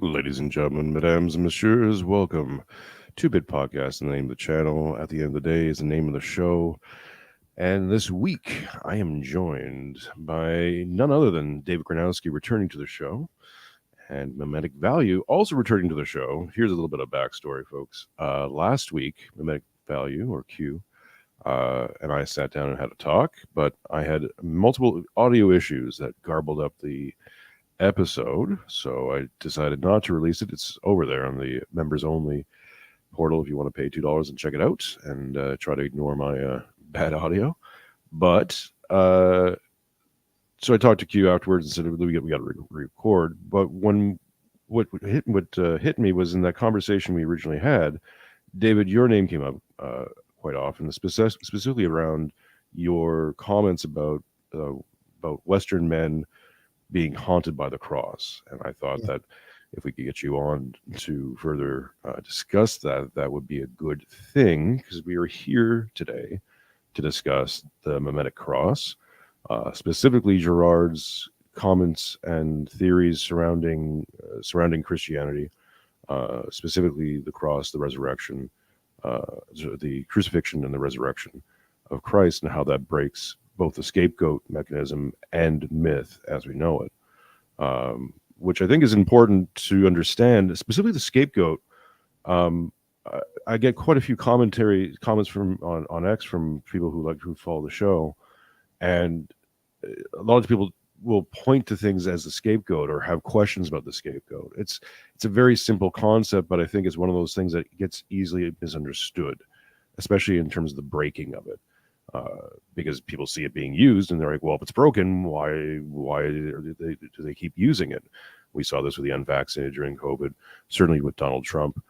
Ladies and gentlemen, mesdames and messieurs, welcome to Bit Podcast, the name of the channel. At the end of the day is the name of the show. And this week, I am joined by none other than David Gornoski returning to the show and Mimetic Value also returning to the show. Here's a little bit of backstory, folks. Last week, Mimetic Value, or Q, and I sat down and had a talk, but I had multiple audio issues that garbled up the episode, so I decided not to release it. It's over there on the members only portal if you want to pay $2 and check it out and try to ignore my bad audio. But so I talked to Q afterwards and said we got to record. But what hit me was in that conversation we originally had, David, your name came up quite often, specifically around your comments about Western men being haunted by the cross. And I thought that if we could get you on to further discuss that, that would be a good thing, because we are here today to discuss the mimetic cross, specifically Girard's comments and theories surrounding Christianity, specifically the cross, the resurrection, the crucifixion and the resurrection of Christ, and how that breaks both the scapegoat mechanism and myth as we know it, which I think is important to understand, specifically the scapegoat. I get quite a few comments from on X from people who follow the show, and a lot of people will point to things as the scapegoat or have questions about the scapegoat. It's a very simple concept, but I think it's one of those things that gets easily misunderstood, especially in terms of the breaking of it. Because people see it being used and they're like, well, if it's broken, why do they keep using it? We saw this with the unvaccinated during COVID, certainly with Donald Trump.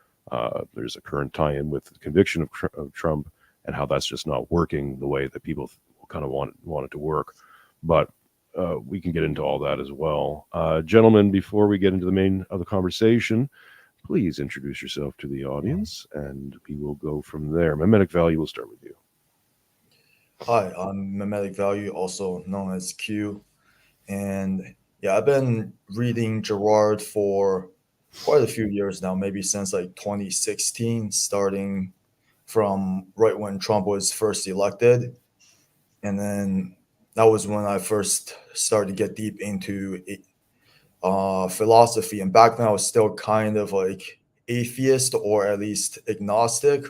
There's a current tie-in with the conviction of Trump and how that's just not working the way that people kind of want it to work. But we can get into all that as well. Gentlemen, before we get into the main of the conversation, please introduce yourself to the audience and we will go from there. Mimetic Value, we'll start with you. Hi, I'm Mimetic Value, also known as Q. And yeah, I've been reading Girard for quite a few years now, maybe since like 2016, starting from right when Trump was first elected. And then that was when I first started to get deep into philosophy. And back then I was still kind of like atheist or at least agnostic.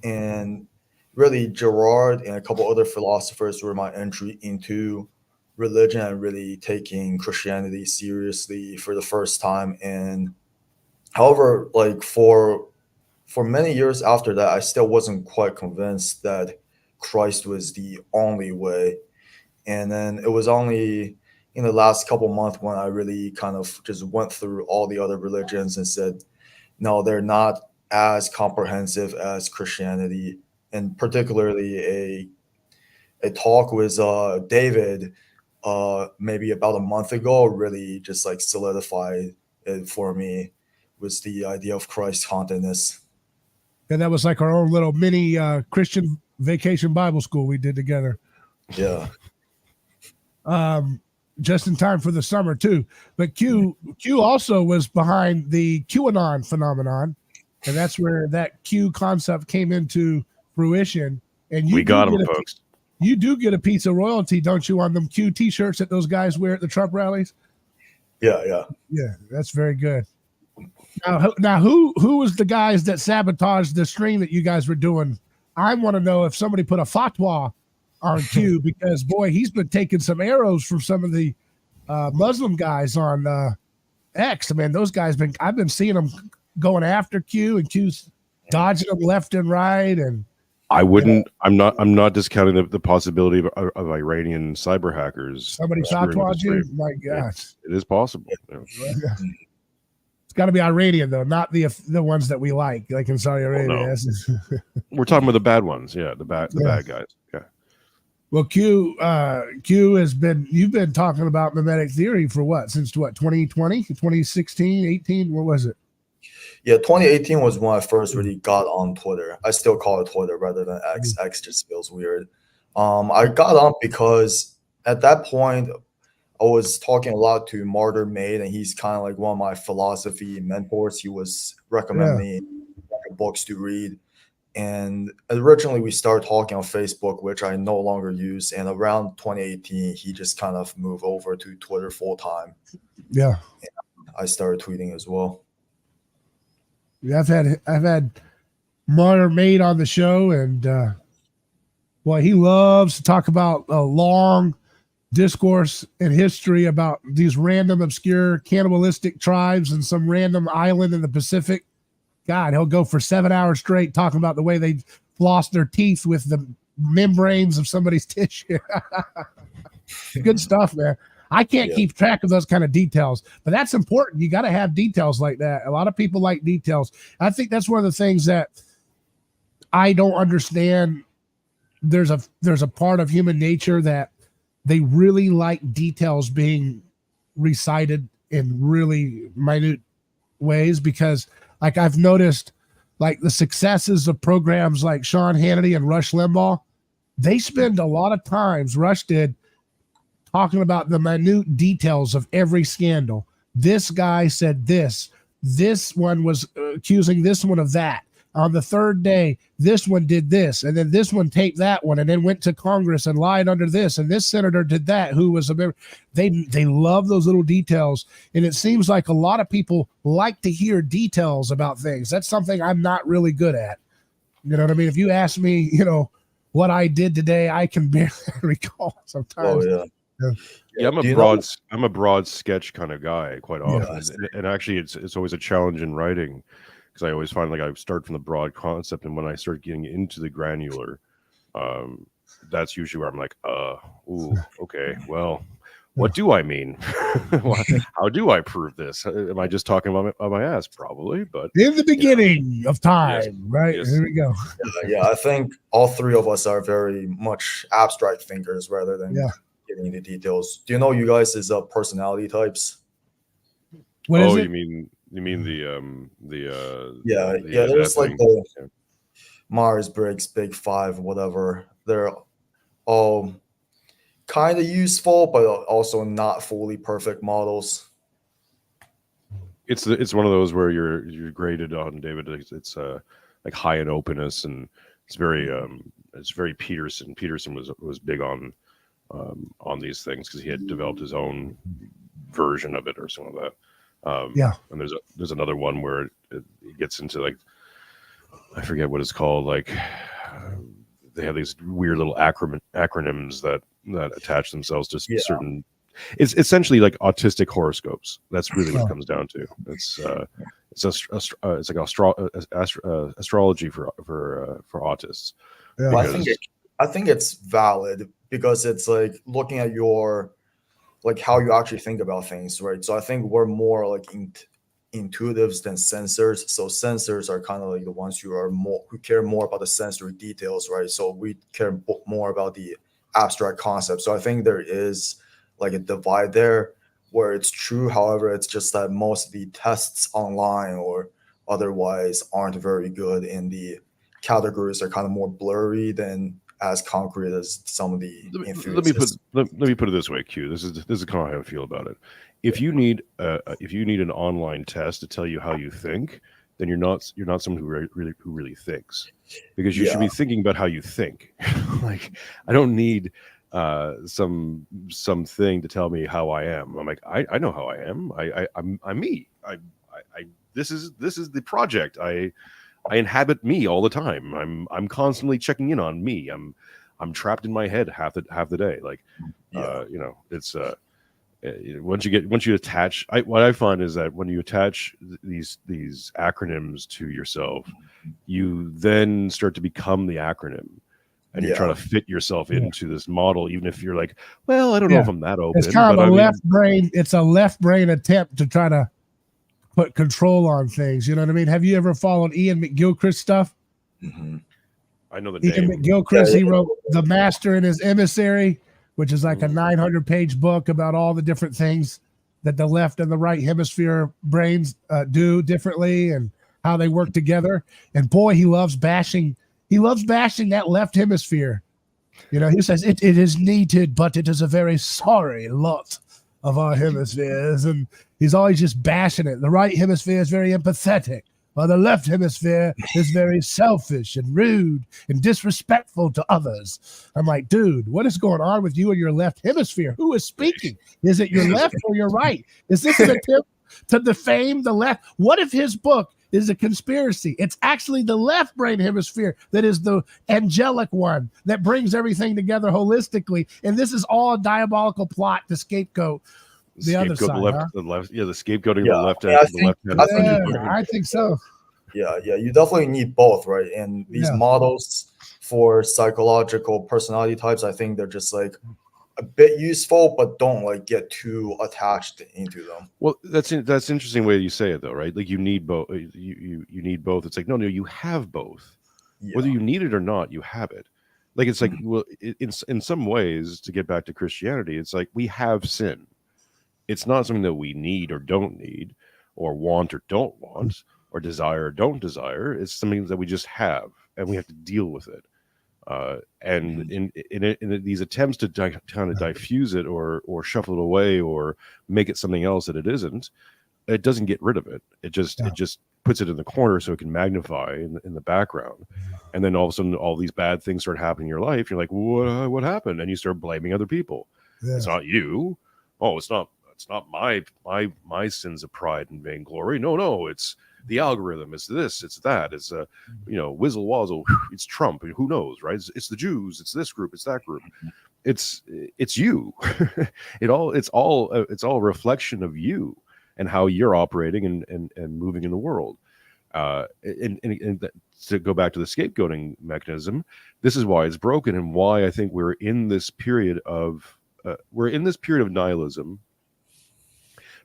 And really Girard and a couple other philosophers were my entry into religion and really taking Christianity seriously for the first time. And however, like for many years after that, I still wasn't quite convinced that Christ was the only way. And then it was only in the last couple months when I really kind of just went through all the other religions and said, no, they're not as comprehensive as Christianity. And particularly a talk with David maybe about a month ago really just like solidified it for me, was the idea of Christ hauntedness. And that was like our own little mini Christian vacation Bible school we did together. Yeah. Just in time for the summer too. But Q also was behind the QAnon phenomenon, and that's where that Q concept came into fruition. And we got them, folks. You do get a piece of royalty, don't you, on them Q T-shirts that those guys wear at the Trump rallies? Yeah. That's very good. Now, who was the guys that sabotaged the stream that you guys were doing? I want to know if somebody put a fatwa on Q, because boy, he's been taking some arrows from some of the Muslim guys on X. I mean, those guys I've been seeing them going after Q, and Q's dodging them left and right. And I wouldn't. I'm not discounting the possibility of Iranian cyber hackers. Somebody fatwa'd you? My gosh, it is possible. It's got to be Iranian though, not the ones that we like in Saudi Arabia. No. We're talking about the bad ones. Yeah, the bad guys. Yeah. Well, Q you've been talking about mimetic theory for since 2020, 2016, 18, what was it? Yeah, 2018 was when I first really got on Twitter. I still call it Twitter rather than X. X just feels weird. I got on because at that point I was talking a lot to Martyr Made, and he's kind of like one of my philosophy mentors. He was recommending me books to read. And originally we started talking on Facebook, which I no longer use. And around 2018, he just kind of moved over to Twitter full time. Yeah. And I started tweeting as well. Yeah, I've had Martyr Made on the show, and boy, he loves to talk about a long discourse in history about these random obscure cannibalistic tribes and some random island in the Pacific. God, he'll go for 7 hours straight talking about the way they floss their teeth with the membranes of somebody's tissue. Good stuff, man. I can't keep track of those kind of details, but that's important. You got to have details like that. A lot of people like details. I think that's one of the things that I don't understand. There's a part of human nature that they really like details being recited in really minute ways, because like I've noticed, like the successes of programs like Sean Hannity and Rush Limbaugh, they spend a lot of times, Rush did, talking about the minute details of every scandal. This guy said this. This one was accusing this one of that. On the third day, this one did this, and then this one taped that one, and then went to Congress and lied under this, and this senator did that, who was a member. They love those little details, and it seems like a lot of people like to hear details about things. That's something I'm not really good at. You know what I mean? If you ask me, what I did today, I can barely recall sometimes. Oh, yeah. Yeah, I'm a broad sketch kind of guy quite often, and actually, it's always a challenge in writing, because I always find like I start from the broad concept, and when I start getting into the granular, that's usually where I'm like, okay, well, what do I mean? How do I prove this? Am I just talking about my ass? Probably, but in the beginning of time, right? Yes. Here we go. Yeah, I think all three of us are very much abstract thinkers rather than getting into details. Do you know you guys is personality types? What is it? You mean the there's like the Myers-Briggs Big Five, whatever. They're all kind of useful, but also not fully perfect models. It's one of those where you're graded on, David. It's like high in openness, and it's very Peterson. Peterson was big on these things because he had developed his own version of it or something like that. And there's another one where it gets into like, I forget what it's called. Like they have these weird little acronyms that attach themselves to certain. It's essentially like autistic horoscopes. That's really what it comes down to. It's like astrology for autists. Yeah. Well, I think it's valid because it's like looking at your like how you actually think about things, right? So I think we're more like intuitives than sensors. So sensors are kind of like the ones who care more about the sensory details, right? So we care more about the abstract concepts. So I think there is like a divide there where it's true. However, it's just that most of the tests online or otherwise aren't very good, and the categories are kind of more blurry than as concrete as some of the enthusiasts. Let me put it this way, Q. This is kind of how I feel about it. If you need an online test to tell you how you think, then you're not someone who really thinks, because you should be thinking about how you think. Like I don't need something to tell me how I am. I'm like I know how I am. I'm me. This is the project. I inhabit me all the time. I'm constantly checking in on me. I'm trapped in my head half the day. Like, it's once you attach. What I find is that when you attach these acronyms to yourself, you then start to become the acronym, and you're trying to fit yourself into this model, even if you're like, well, I don't know if I'm that open. It's kind of left brain. It's a left brain attempt to try to put control on things. You know what I mean? Have you ever followed Ian McGilchrist stuff? Mm-hmm. I know the Ian name. McGilchrist, he wrote The Master and His Emissary, which is like a 900-page book about all the different things that the left and the right hemisphere brains do differently and how they work together. And boy, he loves bashing that left hemisphere. He says it is needed, but it is a very sorry lot. of our hemispheres, and he's always just bashing it. The right hemisphere is very empathetic, while the left hemisphere is very selfish and rude and disrespectful to others. I'm like, dude, what is going on with you and your left hemisphere? Who is speaking? Is it your left or your right? Is this an attempt to defame the left? What if his book is a conspiracy? It's actually the left brain hemisphere that is the angelic one that brings everything together holistically. And this is all a diabolical plot to scapegoat the other side. The scapegoating Yeah, the left I hand. think- The left hand. I think so. Yeah, you definitely need both, right? And these models for psychological personality types, I think they're just like a bit useful, but don't like get too attached into them. Well, that's an interesting way you say it, though, right? Like you need both. You need both. It's like no, you have both. Yeah. Whether you need it or not, you have it. Like it's like well, in some ways, to get back to Christianity, it's like we have sin. It's not something that we need or don't need, or want or don't want, or desire or don't desire. It's something that we just have, and we have to deal with it. And in these attempts to kind of diffuse it or shuffle it away or make it something else that it isn't, it doesn't get rid of it. It just puts it in the corner so it can magnify in the background. And then all of a sudden, all these bad things start happening in your life. You're like, what happened? And you start blaming other people. Yeah. It's not you. Oh, it's not my sins of pride and vainglory. No, it's the algorithm. It's this, it's that. It's whizzle wazzle. It's Trump. Who knows, right? It's the Jews. It's this group. It's that group. It's you. It's all a reflection of you and how you're operating and moving in the world. And to go back to the scapegoating mechanism, this is why it's broken and why I think we're in this period of nihilism.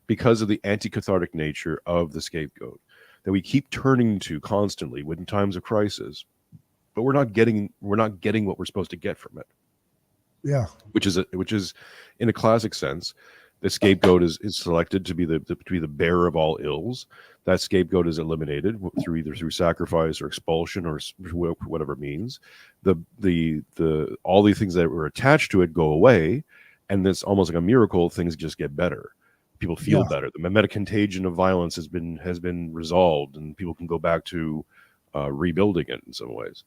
Because of the anti-cathartic nature of the scapegoat that we keep turning to constantly in times of crisis, but we're not getting what we're supposed to get from it. Yeah, which is in a classic sense, the scapegoat is selected to be the bearer of all ills. That scapegoat is eliminated through sacrifice or expulsion or whatever means. All the things that were attached to it go away, and it's almost like a miracle. Things just get better. People feel better. The mimetic contagion of violence has been resolved, and people can go back to rebuilding it in some ways.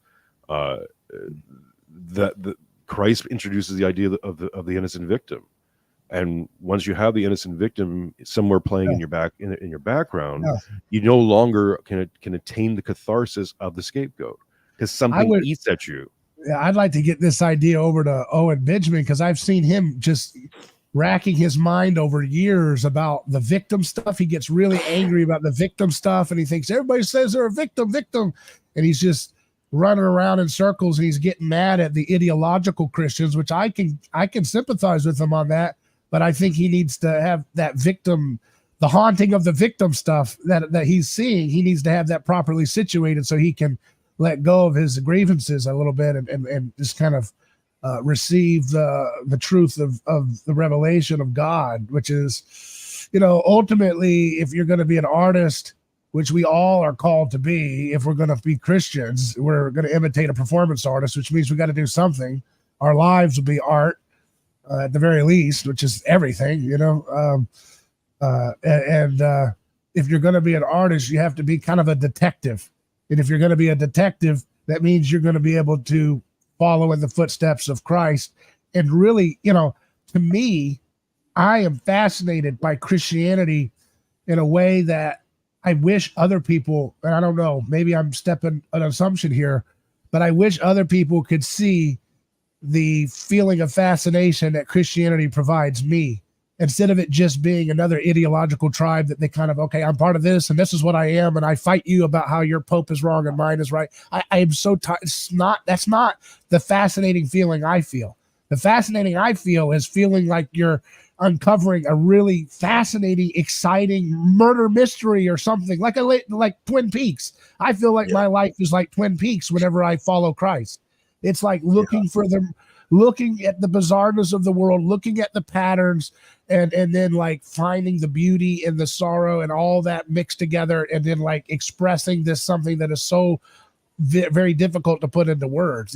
Christ introduces the idea of the innocent victim, and once you have the innocent victim somewhere playing in your background, you no longer can attain the catharsis of the scapegoat because something eats at you. Yeah, I'd like to get this idea over to Owen Benjamin because I've seen him just racking his mind over years about the victim stuff. He gets really angry about the victim stuff, and he thinks everybody says they're a victim, and he's just running around in circles, and he's getting mad at the ideological Christians, which I can sympathize with him on that, but I think he needs to have that victim, the haunting of the victim stuff that he's seeing. He needs to have that properly situated so he can let go of his grievances a little bit and just kind of receive the truth of the revelation of God, which is, ultimately, if you're going to be an artist, which we all are called to be, if we're going to be Christians, we're going to imitate a performance artist, which means we got to do something. Our lives will be art at the very least, which is everything, if you're going to be an artist, you have to be kind of a detective. And if you're going to be a detective, that means you're going to be able to follow in the footsteps of Christ. And really, to me, I am fascinated by Christianity in a way that I wish other people, and I don't know, maybe I'm stepping an assumption here, but I wish other people could see the feeling of fascination that Christianity provides me, instead of it just being another ideological tribe that they kind of, okay, I'm part of this and this is what I am, and I fight you about how your Pope is wrong and mine is right. I am so tired. That's not the fascinating feeling I feel. The fascinating I feel is feeling like you're uncovering a really fascinating, exciting murder mystery or something like Twin Peaks. I feel like my life is like Twin Peaks whenever I follow Christ. It's like looking at the bizarreness of the world, looking at the patterns, and then like finding the beauty and the sorrow and all that mixed together, and then like expressing this something that is so very difficult to put into words.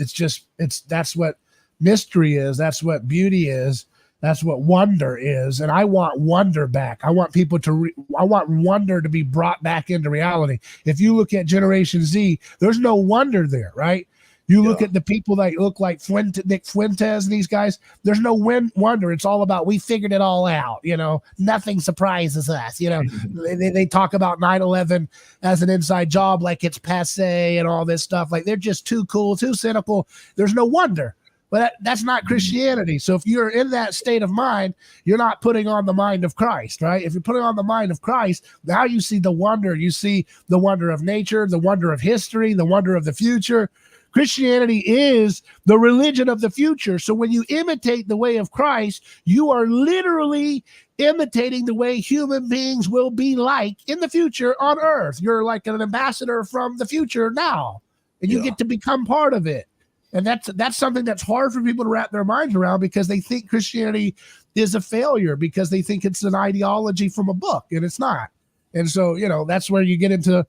That's what mystery is. That's what beauty is. That's what wonder is. And I want wonder back. I want people to, I want wonder to be brought back into reality. If you look at Generation Z, there's no wonder there, right? You look at the people that look like Nick Fuentes and these guys, there's no wonder. It's all about, we figured it all out. You know, nothing surprises us. You know, they talk about 9/11 as an inside job, like it's passe and all this stuff. Like they're just too cool, too cynical. There's no wonder. But that's not Christianity. So if you're in that state of mind, you're not putting on the mind of Christ, right? If you're putting on the mind of Christ, now you see the wonder. You see the wonder of nature, the wonder of history, the wonder of the future. Christianity is the religion of the future. So when you imitate the way of Christ, you are literally imitating the way human beings will be like in the future on earth. You're like an ambassador from the future now, and you get to become part of it. And that's something that's hard for people to wrap their minds around, because they think Christianity is a failure, because they think it's an ideology from a book, and it's not. And so, you know, that's where you get into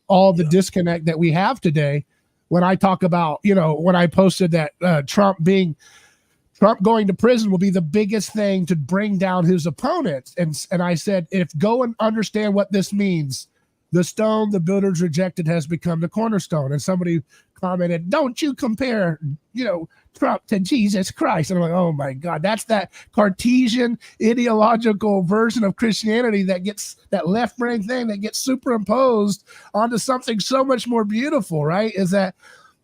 all the disconnect that we have today. When I talk about, you know, when I posted that Trump going to prison will be the biggest thing to bring down his opponents. And I said, go and understand what this means. The stone the builders rejected has become the cornerstone. And somebody commented, don't you compare, you know, Trump to Jesus Christ. And I'm like, oh my God, that's that Cartesian ideological version of Christianity that gets that left brain thing that gets superimposed onto something so much more beautiful, right? Is that,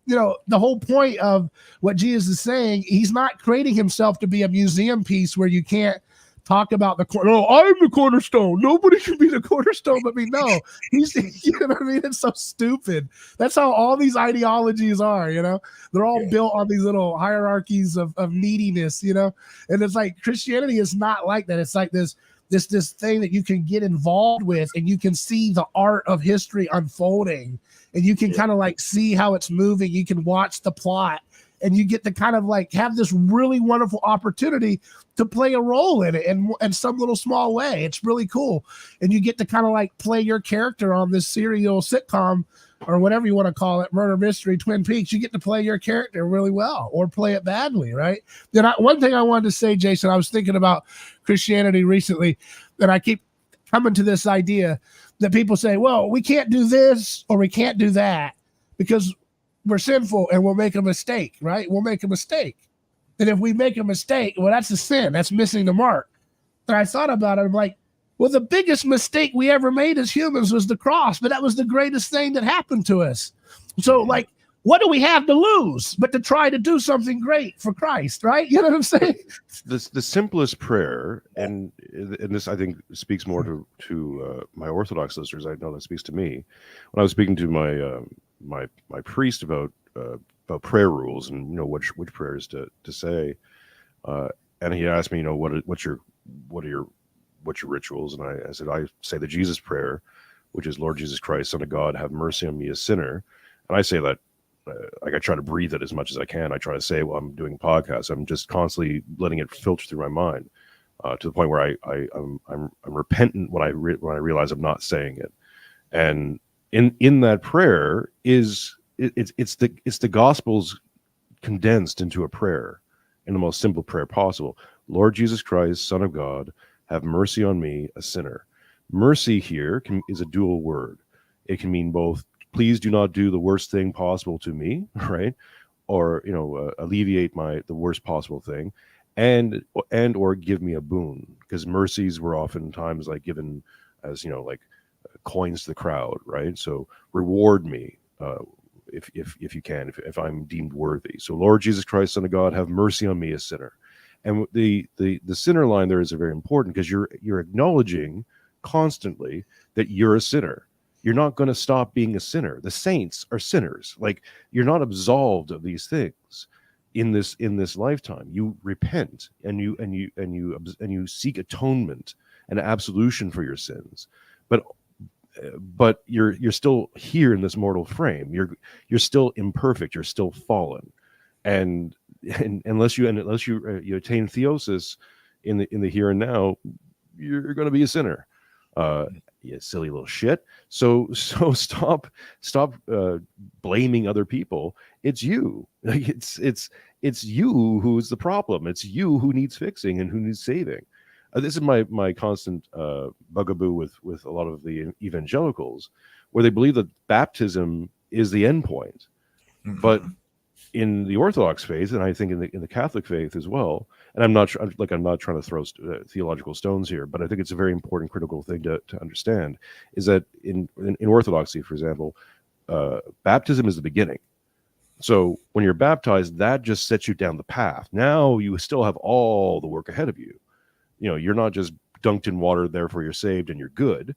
you know, the whole point of what Jesus is saying, he's not creating himself to be a museum piece where you can't talk about the I'm the cornerstone. Nobody can be the cornerstone but me. No, he's, you know what I mean? It's so stupid. That's how all these ideologies are, you know? They're all built on these little hierarchies of neediness, you know? And it's like Christianity is not like that. It's like this thing that you can get involved with, and you can see the art of history unfolding, and you can kind of like see how it's moving. You can watch the plot, and you get to kind of like have this really wonderful opportunity to play a role in it in some little small way. It's really cool. And you get to kind of like play your character on this serial sitcom or whatever you want to call it, murder mystery, Twin Peaks. You get to play your character really well or play it badly, right? Then one thing I wanted to say, Jason, I was thinking about Christianity recently, that I keep coming to this idea that people say, well, we can't do this or we can't do that because we're sinful and we'll make a mistake, right? We'll make a mistake. And if we make a mistake, well, that's a sin. That's missing the mark. And I thought about it. I'm like, well, the biggest mistake we ever made as humans was the cross, but that was the greatest thing that happened to us. So, like, what do we have to lose but to try to do something great for Christ, right? You know what I'm saying? The simplest prayer, and this I think speaks more to my Orthodox listeners. I know that speaks to me. When I was speaking to my priest about prayer rules and, you know, which prayers to say, and he asked me, you know, what's your rituals, and I said I say the Jesus prayer, which is, Lord Jesus Christ, Son of God, have mercy on me, a sinner. And I say that like I try to breathe it as much as I can. I try to say while I'm doing podcasts, I'm just constantly letting it filter through my mind to the point where I'm repentant when I realize I'm not saying it. And in that prayer is it's the Gospels condensed into a prayer in the most simple prayer possible. Lord Jesus Christ, Son of God, have mercy on me, a sinner. Mercy here is a dual word. It can mean both, please do not do the worst thing possible to me, right? Or, you know, alleviate the worst possible thing, and or give me a boon, because mercies were oftentimes like given as, you know, like coins to the crowd, right? So reward me if you can, if I'm deemed worthy. So Lord Jesus Christ, Son of God, have mercy on me, a sinner. And the sinner line there is very important, because you're acknowledging constantly that you're a sinner. You're not going to stop being a sinner. The saints are sinners. Like, you're not absolved of these things in this lifetime. You repent and you seek atonement and absolution for your sins. But you're still here in this mortal frame. You're still imperfect. You're still fallen, and unless you attain theosis in the here and now, you're going to be a sinner. You silly little shit. So stop blaming other people. It's you. Like it's you who's the problem. It's you who needs fixing and who needs saving. This is my constant bugaboo with a lot of the evangelicals, where they believe that baptism is the end point. Mhm. But in the Orthodox faith, and I think in the Catholic faith as well, and I'm not trying to throw theological stones here, but I think it's a very important critical thing to understand, is that in Orthodoxy, for example, baptism is the beginning. So when you're baptized, that just sets you down the path. Now you still have all the work ahead of you. You're not just dunked in water, therefore you're saved and you're good.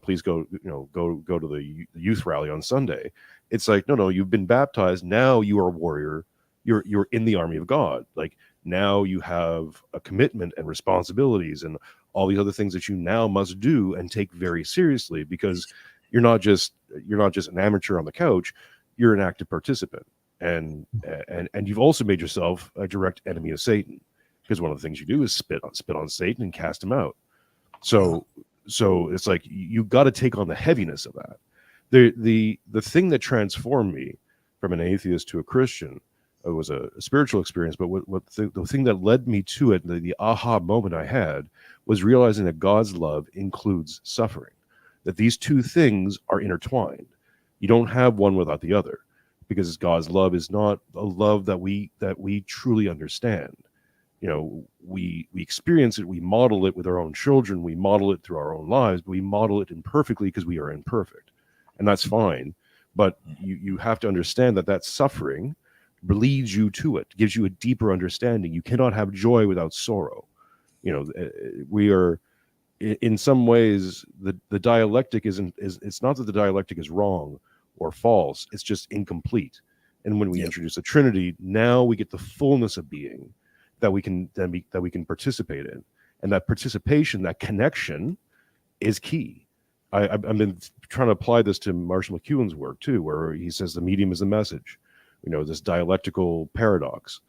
Please go to the youth rally on Sunday. It's like, no, you've been baptized. Now you are a warrior. You're in the army of God. Like, now you have a commitment and responsibilities and all these other things that you now must do and take very seriously, because you're not just an amateur on the couch. You're an active participant, and you've also made yourself a direct enemy of Satan, because one of the things you do is spit on Satan and cast him out. So it's like you've got to take on the heaviness of that. The thing that transformed me from an atheist to a Christian, it was a spiritual experience, but the thing that led me to it, the aha moment I had, was realizing that God's love includes suffering, that these two things are intertwined. You don't have one without the other, because God's love is not a love that we truly understand. We experience it, we model it with our own children, we model it through our own lives, but we model it imperfectly because we are imperfect, and that's fine. But you have to understand that suffering leads you to it, gives you a deeper understanding. You cannot have joy without sorrow. We are, in some ways, the dialectic it's not that the dialectic is wrong or false, it's just incomplete. And when we introduce the Trinity, now we get the fullness of being that we can participate in, and that participation, that connection, is key. I've been trying to apply this to Marshall McLuhan's work too, where he says the medium is the message. This dialectical paradox.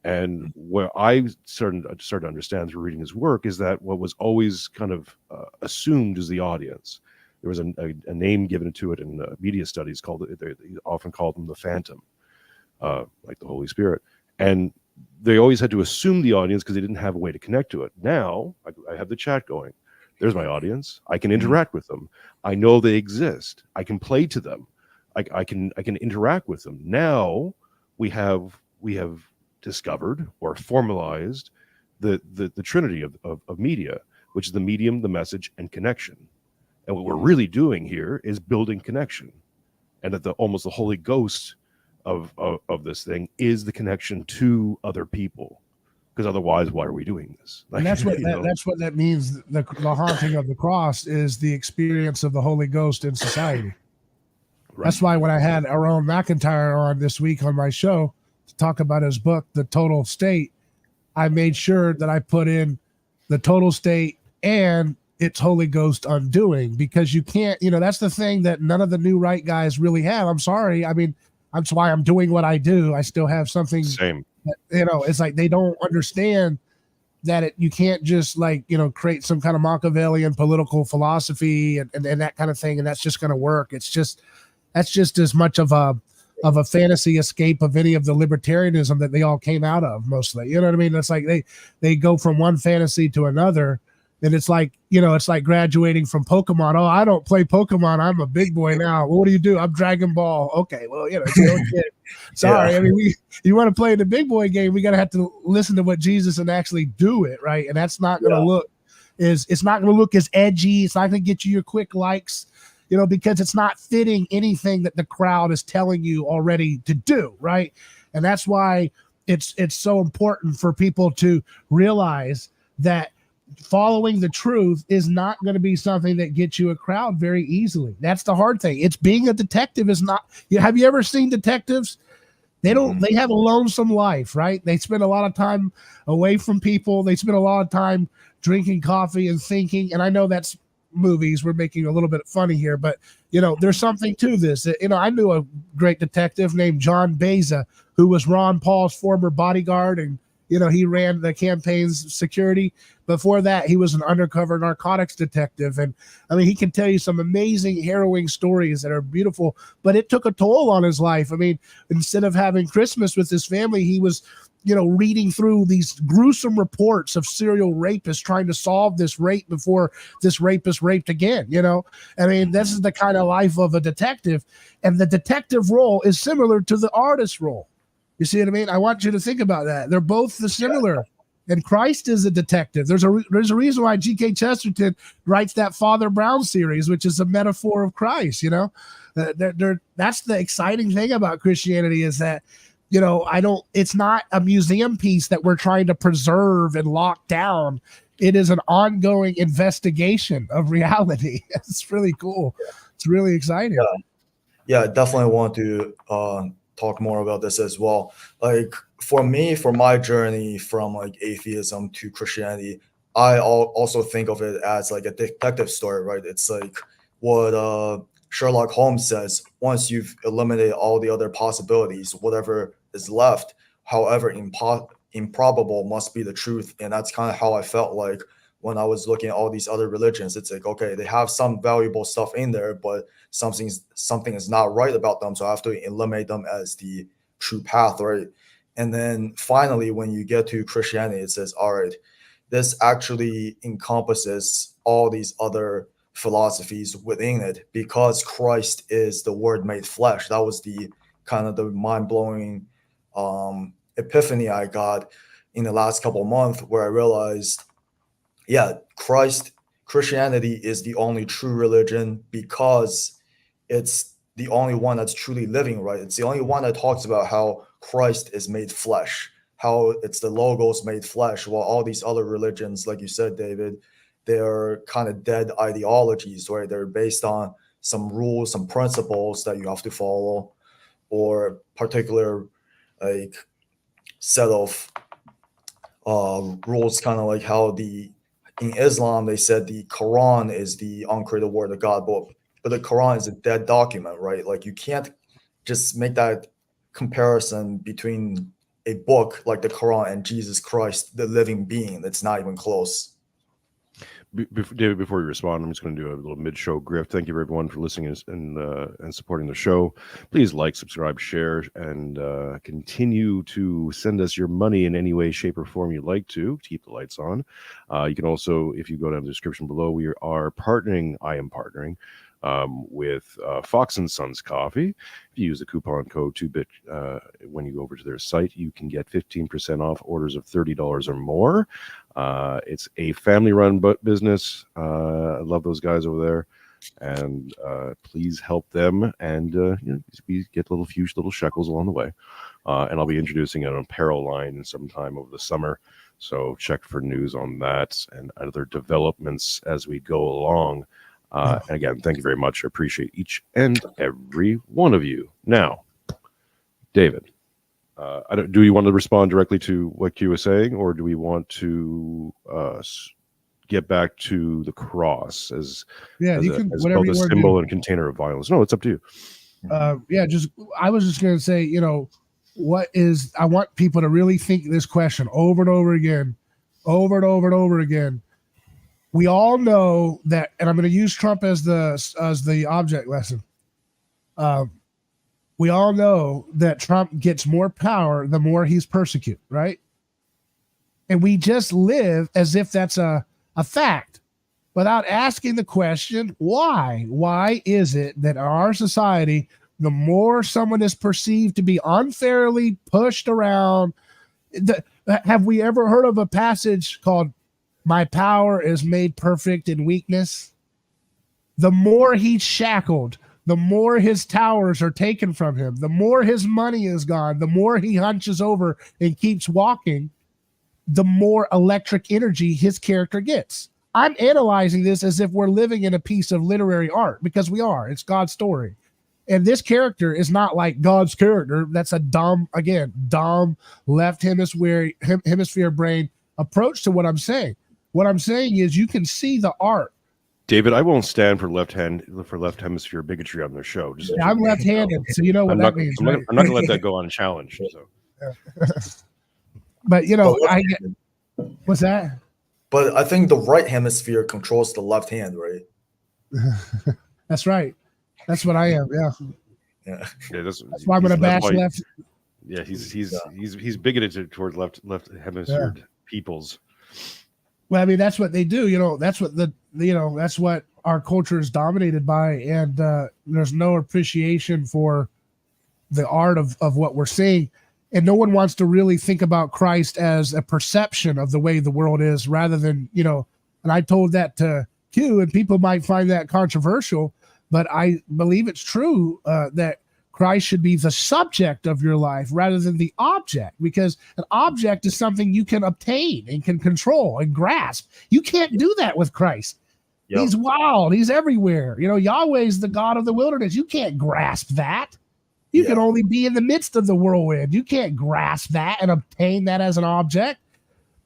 And where I started to understand through reading his work is that what was always kind of assumed is the audience. There was a name given to it in media studies they often called them the phantom, like the Holy Spirit. And they always had to assume the audience because they didn't have a way to connect to it. Now I have the chat going. There's my audience. I can interact with them. I know they exist. I can play to them. I can interact with them. Now we have discovered or formalized the trinity of media, which is the medium, the message, and connection. And what we're really doing here is building connection, and that almost the Holy Ghost of this thing is the connection to other people. Because otherwise, why are we doing this? And that's what that's what that means. The haunting of the cross is the experience of the Holy Ghost in society. Right. That's why when I had Aaron McIntyre on this week on my show to talk about his book, The Total State, I made sure that I put in the total state and its Holy Ghost undoing, because you can't, that's the thing that none of the new right guys really have. I'm sorry. I mean, that's why I'm doing what I do. I still have something. Same. It's like they don't understand that you can't just create some kind of Machiavellian political philosophy and that kind of thing, and that's just going to work. That's just as much of a fantasy escape of any of the libertarianism that they all came out of, mostly. You know what I mean? It's like they go from one fantasy to another, and it's like graduating from Pokemon. Oh, I don't play Pokemon. I'm a big boy now. Well, what do you do? I'm Dragon Ball. Okay, well, sorry. Yeah. I mean, you want to play the big boy game, we got to have to listen to what Jesus and actually do it, right? And that's not going to it's not going to look as edgy. It's not going to get you your quick likes, because it's not fitting anything that the crowd is telling you already to do, right? And that's why it's so important for people to realize that following the truth is not going to be something that gets you a crowd very easily. That's the hard thing. It's being a detective is not. Have you ever seen detectives? They have a lonesome life, right? They spend a lot of time away from people. They spend a lot of time drinking coffee and thinking. And I know that's movies. We're making a little bit funny here, but there's something to this. I knew a great detective named John Beza, who was Ron Paul's former bodyguard and You know, he ran the campaign's security. Before that, he was an undercover narcotics detective. And I mean, he can tell you some amazing, harrowing stories that are beautiful, but it took a toll on his life. I mean, instead of having Christmas with his family, he was, you know, reading through these gruesome reports of serial rapists trying to solve this rape before this rapist raped again. You know, I mean, this is the kind of life of a detective, and the detective role is similar to the artist role. You see what I mean? I want you to think about that. They're both similar. And Christ is a detective. There's a reason why G.K. Chesterton writes that Father Brown series, which is a metaphor of Christ. You know, that's the exciting thing about Christianity, is that, you know, it's not a museum piece that we're trying to preserve and lock down. It is an ongoing investigation of reality. It's really cool. It's really exciting. Yeah, I definitely want to talk more about this as well. Like, for me, for my journey from like atheism to Christianity, I also think of it as like a detective story, right? It's like what Sherlock Holmes says: once you've eliminated all the other possibilities, whatever is left, however improbable, must be the truth. And that's kind of how I felt like when I was looking at all these other religions. It's like, okay, they have some valuable stuff in there, but something is not right about them, so I have to eliminate them as the true path, right? And then finally, when you get to Christianity, it says, all right, this actually encompasses all these other philosophies within it, because Christ is the Word made flesh. That was the kind of the mind-blowing epiphany I got in the last couple of months, where I realized, yeah, Christianity is the only true religion, because it's the only one that's truly living, right? It's the only one that talks about how Christ is made flesh, how it's the Logos made flesh, while all these other religions, like you said, David, they're kind of dead ideologies, right? They're based on some rules, some principles that you have to follow, or particular like set of rules, kind of like how in Islam they said the Quran is the uncreated word of God, but the Quran is a dead document, right? Like, you can't just make that comparison between a book like the Quran and Jesus Christ, the living being. That's not even close. David, before you respond, I'm just going to do a little mid-show grift. Thank you, everyone, for listening and supporting the show. Please like, subscribe, share, and continue to send us your money in any way, shape, or form you'd like to keep the lights on. You can also, if you go down the description below, we are partnering. I am partnering with Fox & Sons Coffee. If you use the coupon code 2bit when you go over to their site, you can get 15% off orders of $30 or more. It's a family-run business. I love those guys over there, and please help them. And we get few little shekels along the way. And I'll be introducing an apparel line sometime over the summer, so check for news on that and other developments as we go along. And again, thank you very much. I appreciate each and every one of you. Now, David, do you want to respond directly to what Q was saying, or do we want to get back to the cross as both a symbol and container of violence? No, it's up to you. I was just going to say, I want people to really think this question over and over again, over and over and over again. We all know that, and I'm going to use Trump as the object lesson. We all know that Trump gets more power the more he's persecuted, right? And we just live as if that's a fact without asking the question, why? Why is it that in our society, the more someone is perceived to be unfairly pushed around, have we ever heard of a passage called "My power is made perfect in weakness"? The more he's shackled, the more his towers are taken from him, the more his money is gone, the more he hunches over and keeps walking, the more electric energy his character gets. I'm analyzing this as if we're living in a piece of literary art, because we are. It's God's story. And this character is not like God's character. That's a dumb left hemisphere brain approach to what I'm saying. What I'm saying is you can see the art. David, I won't stand for left hemisphere bigotry on their show. I'm left-handed, so you know what that means. I'm not going to let that go unchallenged. So. But you know, I get what's that? But I think the right hemisphere controls the left hand, right? That's right. That's what I am. Yeah. Yeah, That's why I'm gonna bash left. Yeah, he's bigoted towards left hemisphered peoples. Well, I mean, that's what they do. You know, that's what that's what our culture is dominated by, and there's no appreciation for the art of what we're seeing, and no one wants to really think about Christ as a perception of the way the world is, rather than And I told that to Q, and people might find that controversial, but I believe it's true that Christ should be the subject of your life rather than the object, because an object is something you can obtain and can control and grasp. You can't do that with Christ. Yep. He's wild. He's everywhere. Yahweh's the God of the wilderness. You can't grasp that. You can only be in the midst of the whirlwind. You can't grasp that and obtain that as an object.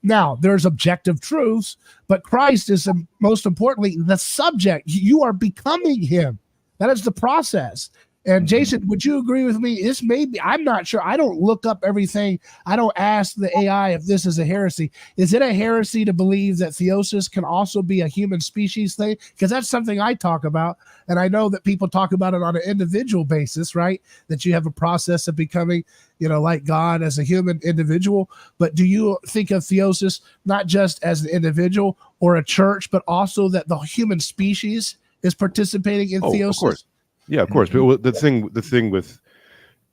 Now, there's objective truths, but Christ is, most importantly, the subject. You are becoming him. That is the process. And Jason, would you agree with me? This may be, I'm not sure. I don't look up everything. I don't ask the AI if this is a heresy. Is it a heresy to believe that theosis can also be a human species thing? Because that's something I talk about. And I know that people talk about it on an individual basis, right? That you have a process of becoming, like God as a human individual. But do you think of theosis not just as an individual or a church, but also that the human species is participating in theosis? Of course. Yeah, of course. But the thing with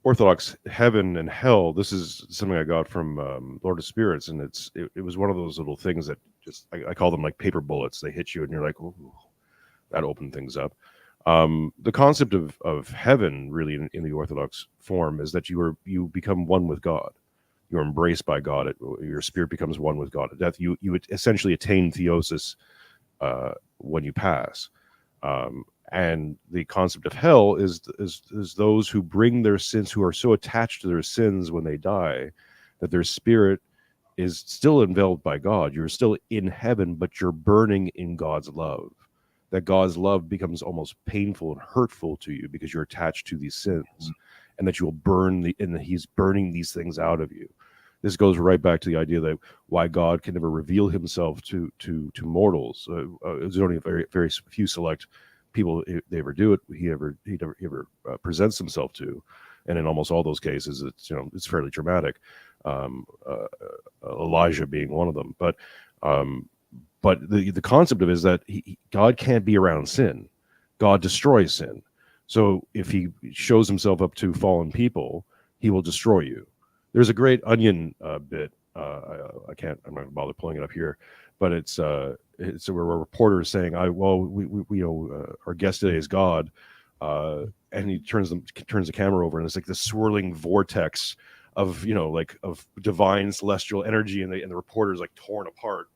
Orthodox heaven and hell, this is something I got from Lord of Spirits, and it was one of those little things that just I call them like paper bullets. They hit you, and you're like, "Ooh, that opened things up." The concept of heaven, really, in the Orthodox form, is that you become one with God. You're embraced by God. Your spirit becomes one with God. At death, you essentially attain theosis when you pass. And the concept of hell is those who bring their sins, who are so attached to their sins when they die, that their spirit is still enveloped by God. You're still in heaven, but you're burning in God's love. That God's love becomes almost painful and hurtful to you because you're attached to these sins, and that you will burn and that He's burning these things out of you. This goes right back to the idea that why God can never reveal Himself to mortals. There's only very, very few select people they ever do it. He ever presents himself to, and in almost all those cases, it's fairly dramatic. Elijah being one of them, but the concept of it is that God can't be around sin. God destroys sin. So if He shows Himself up to fallen people, He will destroy you. There's a great Onion bit. I'm not going to bother pulling it up here, but it's where a reporter is saying, we our guest today is God, and he turns the camera over, and it's like this swirling vortex of of divine celestial energy, and the reporter is like torn apart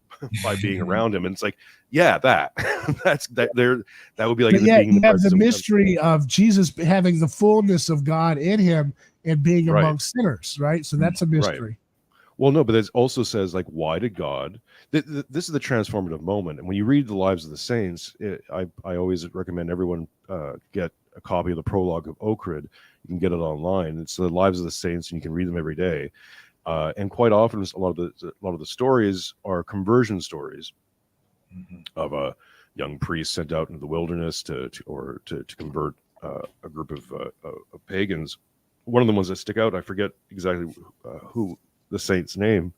by being around him, and it's like, that would be like, but yet you have the mystery of Jesus having the fullness of God in Him and being amongst sinners, right? So that's a mystery. Right. Well, no, but it also says, like, why did God? This is the transformative moment, and when you read the lives of the saints, I always recommend everyone get a copy of the prologue of Ochrid. You can get it online. It's the lives of the saints, and you can read them every day. And quite often, a lot of the stories are conversion stories of a young priest sent out into the wilderness to convert a group of pagans. One of the ones that stick out, I forget exactly who the saint's name,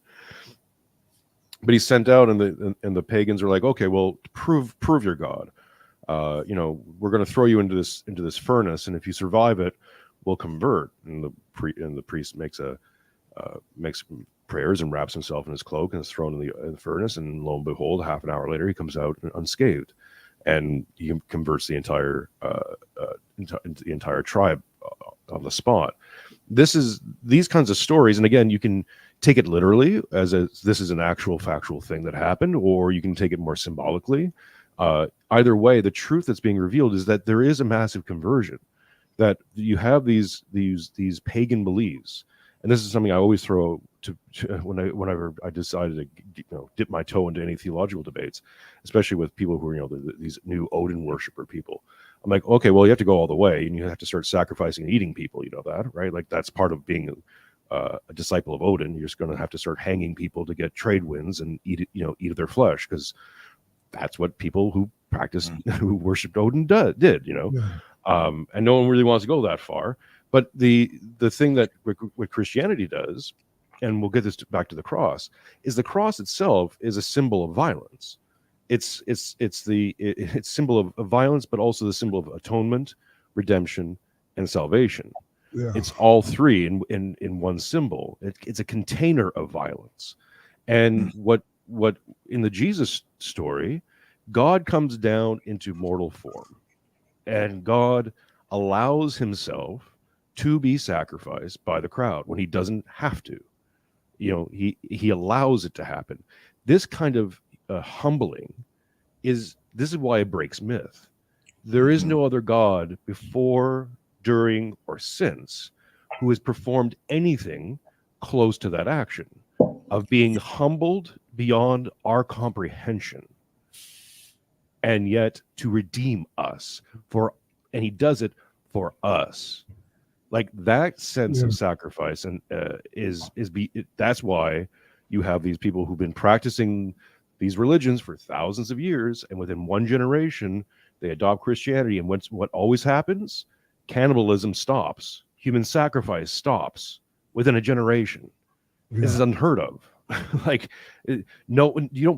but he's sent out, and the pagans are like, okay, well, prove your God. We're going to throw you into this furnace, and if you survive it, we'll convert. And the priest makes prayers and wraps himself in his cloak and is thrown in the furnace, and lo and behold, half an hour later, he comes out unscathed, and he converts the entire tribe on the spot. These kinds of stories, and again, you can take it literally as this is an actual factual thing that happened, or you can take it more symbolically. Either way, the truth that's being revealed is that there is a massive conversion, that you have these pagan beliefs, and this is something I always throw to whenever I decided to dip my toe into any theological debates, especially with people who are these new Odin worshiper people. I'm like, okay, well, you have to go all the way, and you have to start sacrificing and eating people. You know that, right? Like, that's part of being a disciple of Odin, you're just going to have to start hanging people to get trade wins and eat their flesh, because that's what people who practiced, who worshipped Odin did. And no one really wants to go that far. But the thing that what Christianity does, and we'll get this back to the cross, is the cross itself is a symbol of violence. It's symbol of violence, but also the symbol of atonement, redemption, and salvation. Yeah. It's all three in one symbol. It's a container of violence. And what in the Jesus story, God comes down into mortal form, and God allows himself to be sacrificed by the crowd when he doesn't have to. He allows it to happen. This kind of humbling this is why it breaks myth. There is no other God before, during, or since who has performed anything close to that action of being humbled beyond our comprehension, and yet to redeem us and he does it for us. Like that sense of sacrifice, and that's why you have these people who've been practicing these religions for thousands of years, and within one generation they adopt Christianity, and what always happens? Cannibalism stops, human sacrifice stops within a generation. This is unheard of.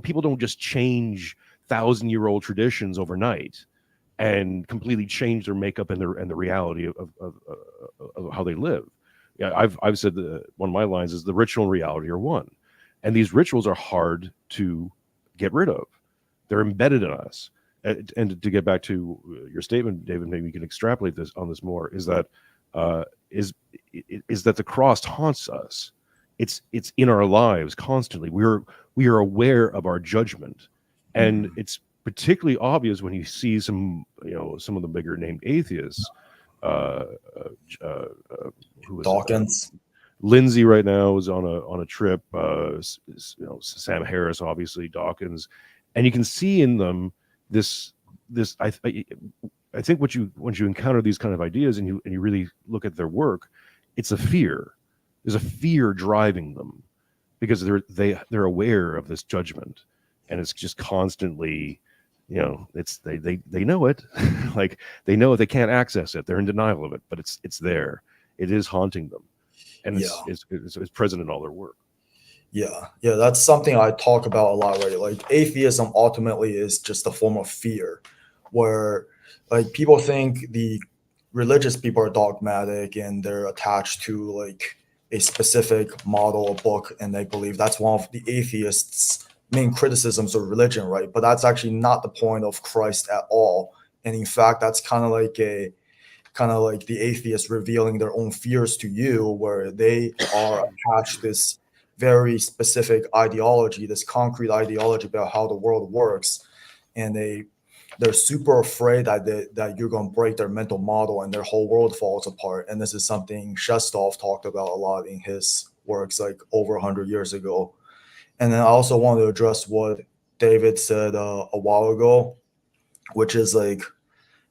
People don't just change 1,000-year-old traditions overnight and completely change their makeup and the reality of how they live. Yeah, I've said one of my lines is the ritual and reality are one, and these rituals are hard to get rid of. They're embedded in us. And to get back to your statement, David, maybe you can extrapolate this more. Is that is that the cross haunts us? It's in our lives constantly. We are aware of our judgment, and it's particularly obvious when you see some of the bigger named atheists. Who is Dawkins. Lindsay right now is on a trip. Sam Harris, obviously, Dawkins, and you can see in them this. I think once you encounter these kind of ideas and you really look at their work, it's a fear. There's a fear driving them because they're aware of this judgment, and it's just constantly, they know it. Like they know they can't access it. They're in denial of it, but it's there. It is haunting them, and it's present in all their work. Yeah, that's something I talk about a lot, right? Like atheism ultimately is just a form of fear, where like people think the religious people are dogmatic and they're attached to like a specific model or book, and they believe that's one of the atheists' main criticisms of religion, right? But that's actually not the point of Christ at all. And in fact, that's kind of like the atheists revealing their own fears to you, where they are attached to this very specific ideology, this concrete ideology about how the world works, and they're super afraid that you're going to break their mental model and their whole world falls apart. And this is something Shestov talked about a lot in his works like over 100 years ago. And then I also want to address what David said a while ago, which is like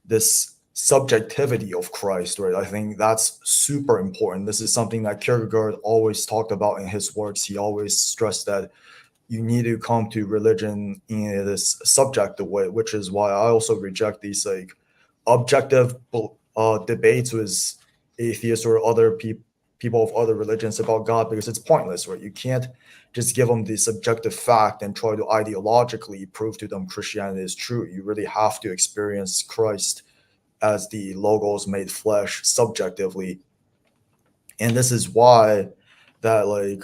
this subjectivity of Christ, right? I think that's super important. This is something that Kierkegaard always talked about in his works. He always stressed that you need to come to religion in this subjective way, which is why I also reject these like objective debates with atheists or other people of other religions about God, because it's pointless, right? You can't just give them the subjective fact and try to ideologically prove to them Christianity is true. You really have to experience Christ as the logos made flesh subjectively. And this is why that like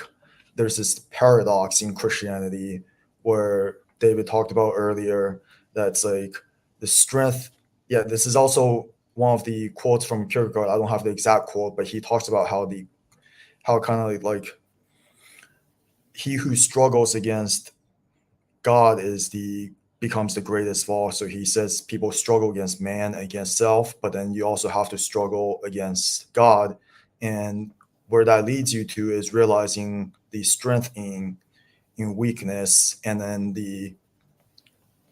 there's this paradox in Christianity where David talked about earlier, that's like the strength. Yeah, this is also one of the quotes from Kierkegaard. I don't have the exact quote, but he talks about how kind of like he who struggles against God becomes the greatest of all. So he says people struggle against man, against self, but then you also have to struggle against God. And where that leads you to is realizing the strength in weakness, and then the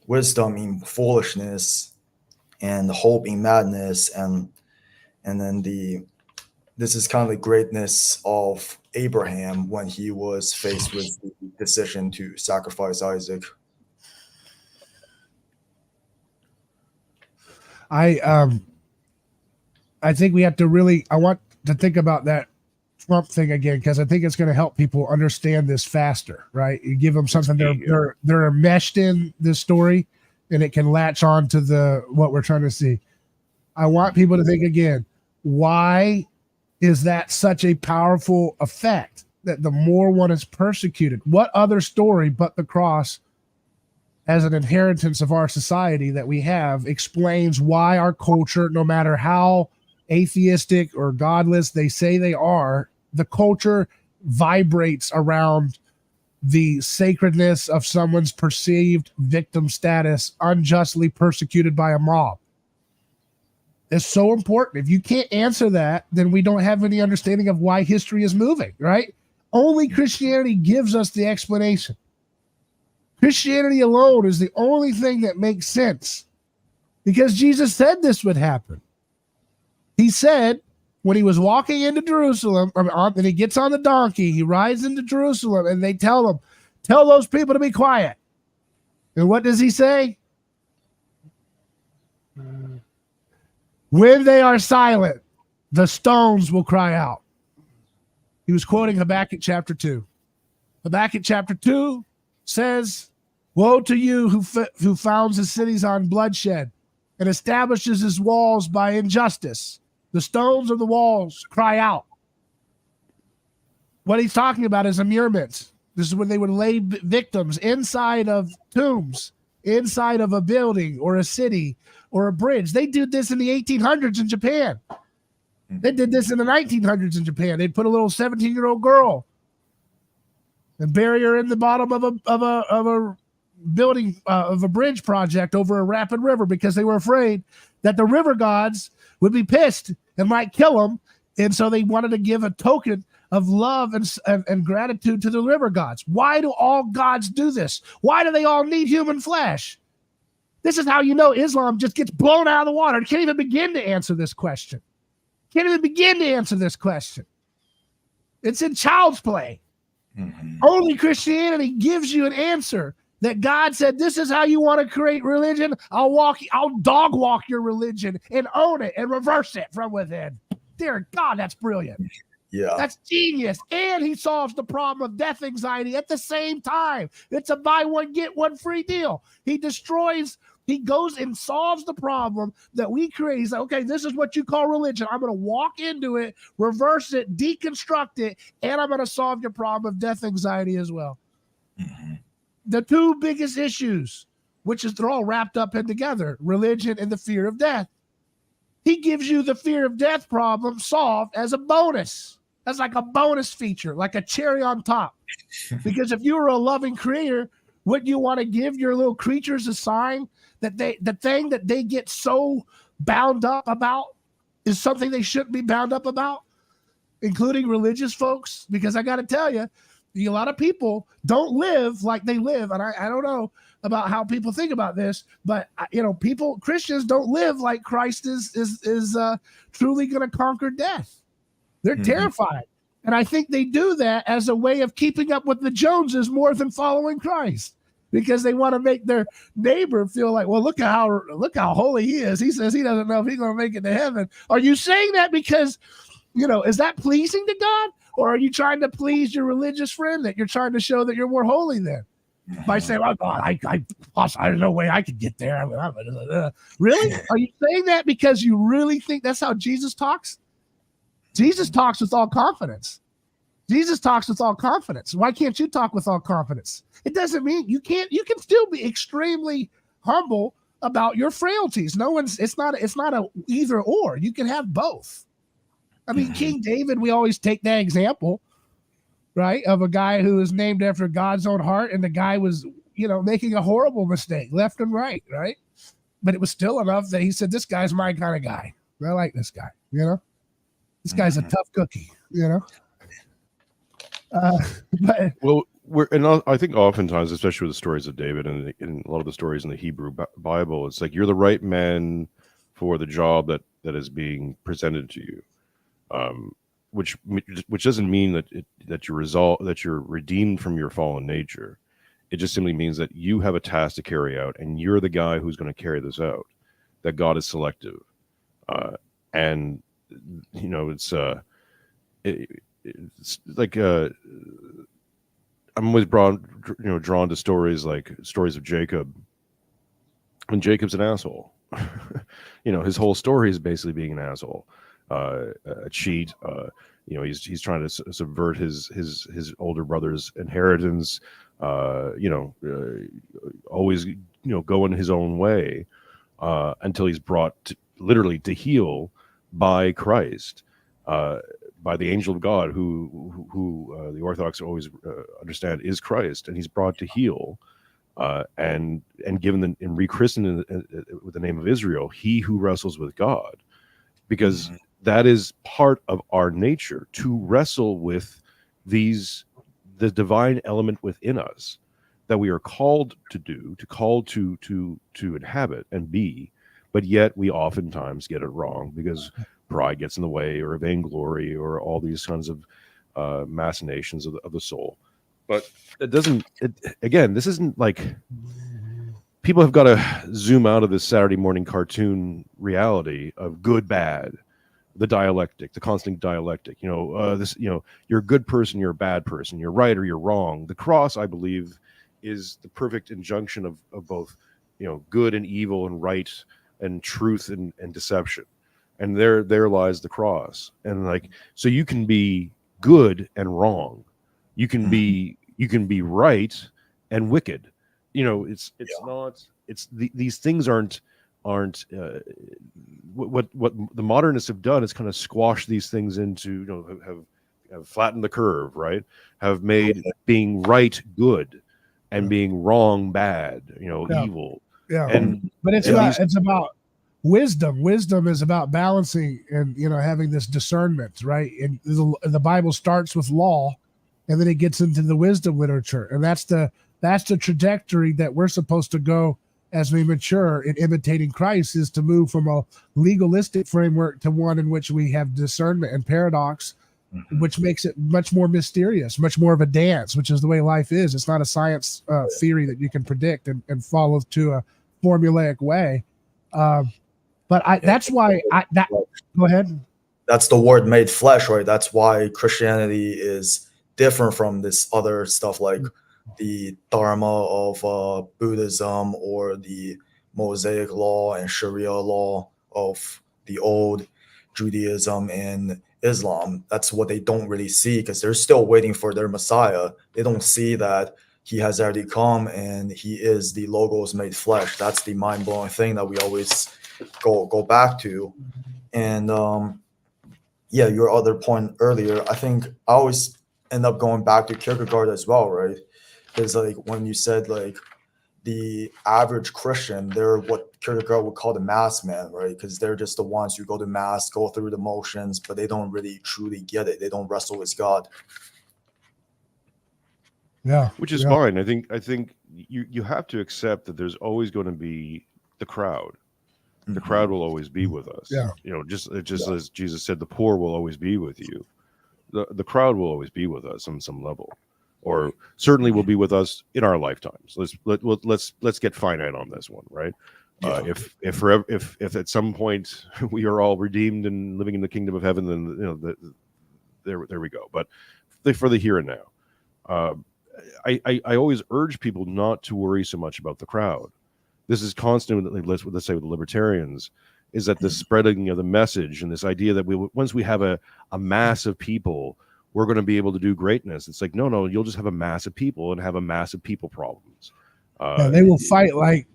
wisdom in foolishness, and the hope in madness, and then the this is kind of the greatness of Abraham when he was faced with the decision to sacrifice Isaac. I think we have to I want to think about that Trump thing again, because I think it's going to help people understand this faster, right? You give them something they're enmeshed in this story, and it can latch on to what we're trying to see. I want people to think again, why is that such a powerful effect, that the more one is persecuted? What other story but the cross as an inheritance of our society that we have explains why our culture, no matter how atheistic or godless they say they are, the culture vibrates around the sacredness of someone's perceived victim status, unjustly persecuted by a mob? It's so important. If you can't answer that, then we don't have any understanding of why history is moving, right? Only Christianity gives us the explanation. Christianity alone is the only thing that makes sense, because Jesus said this would happen. He said when he was walking into Jerusalem, and he gets on the donkey, he rides into Jerusalem, and they tell him, tell those people to be quiet. And what does he say? When they are silent, the stones will cry out. He was quoting Habakkuk chapter 2. Habakkuk chapter 2 says, woe to you who founds his cities on bloodshed and establishes his walls by injustice. The stones of the walls cry out. What he's talking about is immurement. This is when they would lay victims inside of tombs, inside of a building or a city or a bridge. They did this in the 1800s in Japan. They did this in the 1900s in Japan. They'd put a little 17-year-old girl and bury her in the bottom of a building, of a bridge project over a rapid river, because they were afraid that the river gods would be pissed and might kill them. And so they wanted to give a token of love and gratitude to the river gods. Why do all gods do this? Why do they all need human flesh? This is how you know Islam just gets blown out of the water. It can't even begin to answer this question. It's in child's play. Mm-hmm. Only Christianity gives you an answer that God said, this is how you want to create religion. I'll dog walk your religion and own it and reverse it from within. Dear God, that's brilliant. Yeah. That's genius. And he solves the problem of death anxiety at the same time. It's a buy one, get one free deal. He goes and solves the problem that we create. He's like, okay, this is what you call religion. I'm going to walk into it, reverse it, deconstruct it, and I'm going to solve your problem of death anxiety as well. Mm-hmm. The two biggest issues, which is they're all wrapped up in together, religion and the fear of death. He gives you the fear of death problem solved as a bonus. That's like a bonus feature, like a cherry on top. Because if you were a loving creator, wouldn't you want to give your little creatures a sign that the thing that they get so bound up about is something they shouldn't be bound up about, including religious folks? Because I got to tell you, a lot of people don't live like they live. And I don't know about how people think about this, but Christians don't live like Christ is truly going to conquer death. They're terrified. And I think they do that as a way of keeping up with the Joneses more than following Christ, because they want to make their neighbor feel like, well, look how holy he is. He says he doesn't know if he's going to make it to heaven. Are you saying that because, is that pleasing to God? Or are you trying to please your religious friend, that you're trying to show that you're more holy than? By saying, oh, God, there's no way I could get there. Really? Are you saying that because you really think that's how Jesus talks? Jesus talks with all confidence. Why can't you talk with all confidence? It doesn't mean you can't. You can still be extremely humble about your frailties. It's not a either or. You can have both. I mean, King David, we always take that example, right, of a guy who is named after God's own heart, and the guy was, making a horrible mistake left and right, right? But it was still enough that he said, this guy's my kind of guy. I like this guy, This guy's a tough cookie, I think oftentimes, especially with the stories of David and a lot of the stories in the Hebrew Bible, it's like you're the right man for the job that is being presented to you. which doesn't mean that you're redeemed from your fallen nature. It just simply means that you have a task to carry out, and you're the guy who's going to carry this out. That God is selective, and it's like I'm always drawn to stories of Jacob. And Jacob's an asshole. His whole story is basically being an asshole, a cheat. He's trying to subvert his older brother's inheritance. Always going his own way until he's brought literally to heel by Christ, by the angel of God, who the Orthodox always understand is Christ, and he's brought to heel. And given and rechristened with the name of Israel, he who wrestles with God, because that is part of our nature, to wrestle with the divine element within us that we are called to inhabit and be, but yet we oftentimes get it wrong because pride gets in the way, or vainglory, or all these kinds of machinations of the soul. But this isn't like, people have got to zoom out of this Saturday morning cartoon reality of good, bad, the dialectic, the constant dialectic. You're a good person, you're a bad person, you're right or you're wrong. The cross, I believe, is the perfect injunction of both, good and evil, and right and truth and deception. And there lies the cross. And so you can be good and wrong. You can be right and wicked. These things aren't what the modernists have done is kind of squash these things into, have flattened the curve, right? Have made being right good and being wrong bad, evil. Yeah. And but it's about wisdom. Wisdom is about balancing and having this discernment, right? And the Bible starts with law, and then it gets into the wisdom literature, and that's the trajectory that we're supposed to go as we mature in imitating Christ, is to move from a legalistic framework to one in which we have discernment and paradox, which makes it much more mysterious, much more of a dance, which is the way life is. It's not a science theory that you can predict and follow to a formulaic way. But that's why go ahead. That's the word made flesh, right? That's why Christianity is different from this other stuff like the Dharma of Buddhism, or the Mosaic law and Sharia law of the old Judaism and Islam. That's what they don't really see, because they're still waiting for their Messiah. They don't see that he has already come and he is the Logos made flesh. That's the mind-blowing thing that we always go back to. And your other point earlier, I think I always end up going back to Kierkegaard as well, right? Because when you said the average Christian, they're what Kierkegaard would call the mass man, right? Because they're just the ones who go to mass, go through the motions, but they don't really truly get it. They don't wrestle with God. Yeah, which is fine. I think you have to accept that there's always going to be the crowd. The crowd will always be with us. Yeah. Just as Jesus said, the poor will always be with you. The crowd will always be with us on some level, or certainly will be with us in our lifetimes. Let's get finite on this one, right? If at some point we are all redeemed and living in the kingdom of heaven, then there we go. But for the here and now, I always urge people not to worry so much about the crowd. This is constantly, let's say with the libertarians, is that the spreading of the message and this idea that once we have a mass of people, we're going to be able to do greatness. It's like, no, you'll just have a mass of people and have a mass of people problems. They will fight like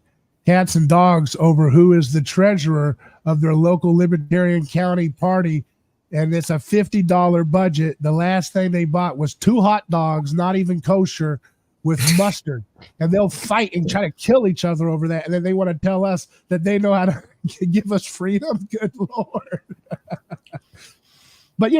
cats and dogs over who is the treasurer of their local libertarian county party. And it's a $50 budget. The last thing they bought was 2 hot dogs, not even kosher, with mustard. And they'll fight and try to kill each other over that. And then they want to tell us that they know how to give us freedom. Good Lord. But,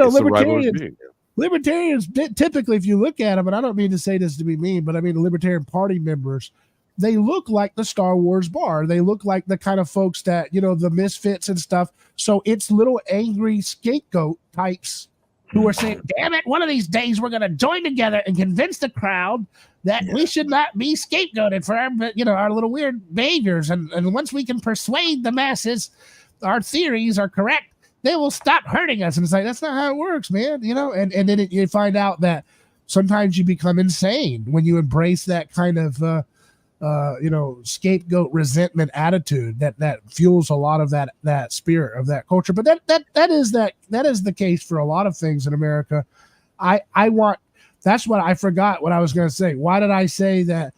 libertarians typically, if you look at them, and I don't mean to say this to be mean, but I mean the Libertarian Party members, they look like the Star Wars bar. They look like the kind of folks that, the misfits and stuff. So it's little angry scapegoat types who are saying, damn it, one of these days we're going to join together and convince the crowd that we should not be scapegoated for our, our little weird behaviors. And once we can persuade the masses our theories are correct, they will stop hurting us. And it's like, that's not how it works, man. And then you find out that sometimes you become insane when you embrace that kind of, scapegoat resentment attitude that fuels a lot of that spirit of that culture. But that is the case for a lot of things in America. That's what I forgot what I was going to say. Why did I say that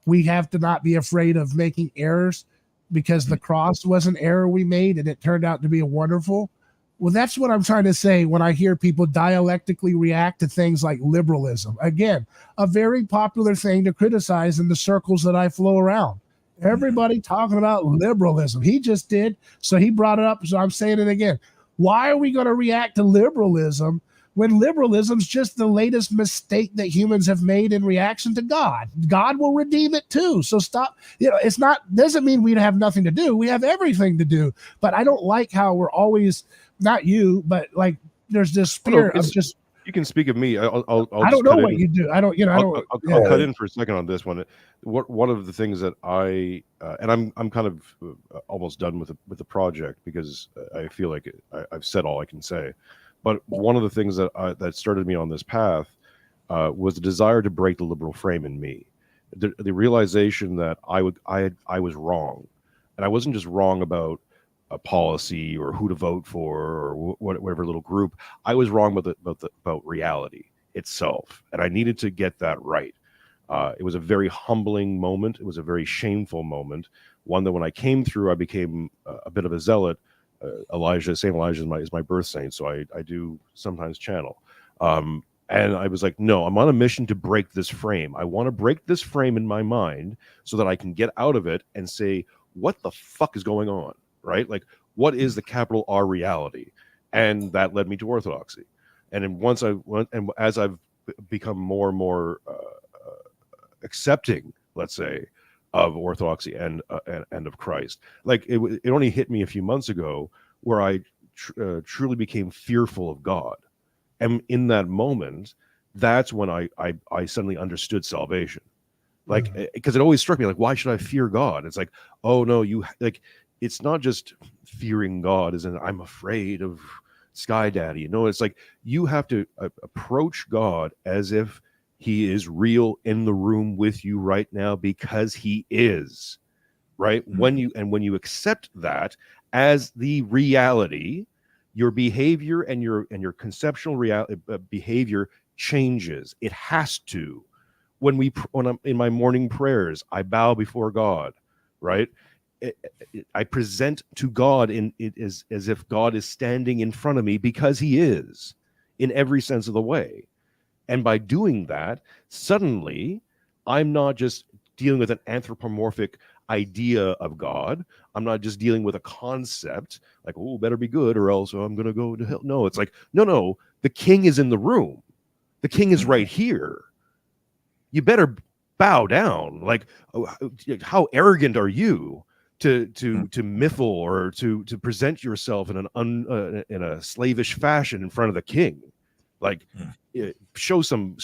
we have to not be afraid of making errors? Because the cross was an error we made and it turned out to be a wonderful. Well, that's what I'm trying to say when I hear people dialectically react to things like liberalism. Again, a very popular thing to criticize in the circles that I flow around. Everybody talking about liberalism. He just did, so he brought it up, so I'm saying it again. Why are we going to react to liberalism when liberalism's just the latest mistake that humans have made in reaction to God? God will redeem it too. So stop. It's not, doesn't mean we have nothing to do. We have everything to do. But I don't like how we're always, not you, but like there's this spirit of just. You can speak of me. I'll I don't know what you do. I don't. I'll cut in for a second on this one. One of the things that I and I'm kind of almost done with the project because I feel like I've said all I can say. But one of the things that started me on this path was the desire to break the liberal frame in me, the realization that I was wrong, and I wasn't just wrong about a policy or who to vote for or whatever little group. I was wrong about reality itself, and I needed to get that right. It was a very humbling moment. It was a very shameful moment. One that when I came through, I became a bit of a zealot. Saint Elijah is my birth saint, so I do sometimes channel. And I was like, no, I'm on a mission to break this frame. I want to break this frame in my mind so that I can get out of it and say, what the fuck is going on, right? Like, what is the capital R reality? And that led me to orthodoxy. And then once I went, and as I've become more and more accepting, let's say, of orthodoxy and of Christ. Like it only hit me a few months ago where I truly became fearful of God. And in that moment, that's when I suddenly understood salvation. Like, because it always struck me, like, why should I fear God? It's like, oh no, it's not just fearing God as in I'm afraid of Sky Daddy. It's like you have to approach God as if he is real in the room with you right now, because he is, right? Mm-hmm. When you accept that as the reality, your behavior and your conceptual behavior changes. It has to. When I'm in my morning prayers, I bow before God, right? I present to God as if God is standing in front of me, because he is, in every sense of the way. And by doing that, suddenly, I'm not just dealing with an anthropomorphic idea of God. I'm not just dealing with a concept like, oh, better be good or else I'm going to go to hell. No, it's like, no, the king is in the room. The king is right here. You better bow down. Like, how arrogant are you to miffle or to present yourself in a slavish fashion in front of the king? Like, show some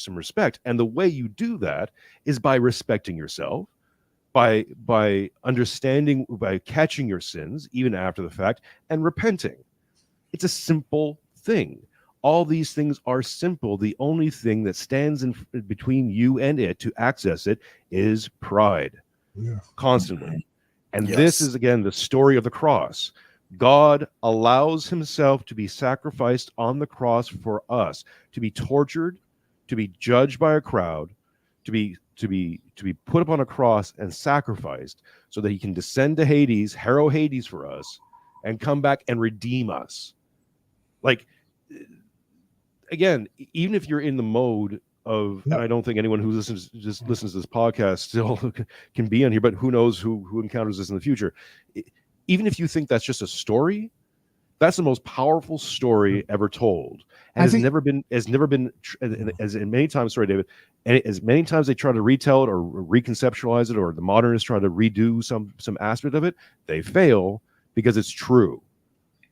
respect. And the way you do that is by respecting yourself, by understanding, by catching your sins even after the fact, and repenting. It's a simple thing. All these things are simple. The only thing that stands in between you and it to access it is pride. Yeah. Constantly. And this is, again, the story of the cross. God allows himself to be sacrificed on the cross for us, to be tortured, to be judged by a crowd, to be put up on a cross and sacrificed so that he can descend to Hades, harrow Hades for us, and come back and redeem us. Like, again, even if you're in the mode of, and I don't think anyone who listens to this podcast still can be on here, but who knows who encounters this in the future. Even if you think that's just a story, that's the most powerful story ever told, and has never been as many times. Sorry, David. And as many times they try to retell it or reconceptualize it, or the modernists try to redo some aspect of it, they fail because it's true.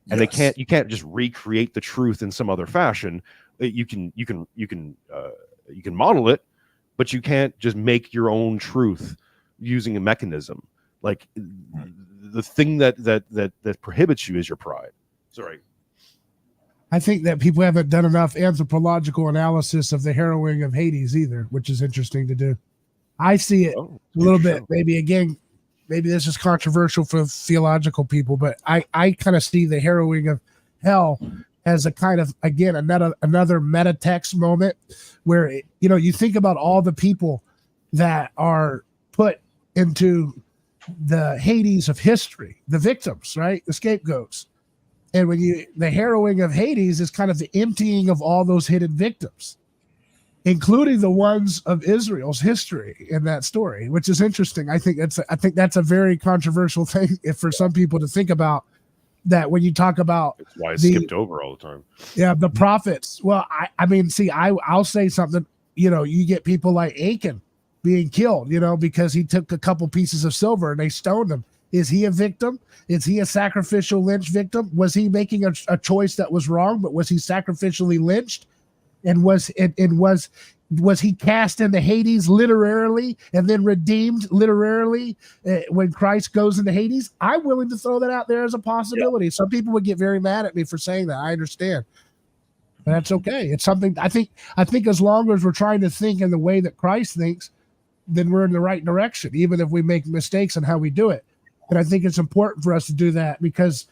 and Yes. you can't just recreate the truth in some other fashion. You can model it, but you can't just make your own truth using a mechanism. Like the thing that prohibits you is your pride. Sorry. I think that people haven't done enough anthropological analysis of the harrowing of Hades either, which is interesting to do. I see it a little bit, maybe this is controversial for theological people, but I kind of see the harrowing of hell as a kind of, again, another meta text moment where, you think about all the people that are put into the Hades of history, the victims, right? The scapegoats. And the harrowing of Hades is kind of the emptying of all those hidden victims, including the ones of Israel's history in that story, which is interesting. I think that's a very controversial thing for some people to think about, that when you talk about, that's why I skipped over all the time. Yeah, the prophets. Well, I'll say something. You get people like Achan being killed, because he took a couple pieces of silver and they stoned him. Is he a victim? Is he a sacrificial lynch victim? Was he making a choice that was wrong, but was he sacrificially lynched? And was he cast into Hades literally and then redeemed literally when Christ goes into Hades? I'm willing to throw that out there as a possibility. Yeah. Some people would get very mad at me for saying that. I understand. But that's okay. It's something I think as long as we're trying to think in the way that Christ thinks, then we're in the right direction, even if we make mistakes in how we do it. And I think it's important for us to do that, because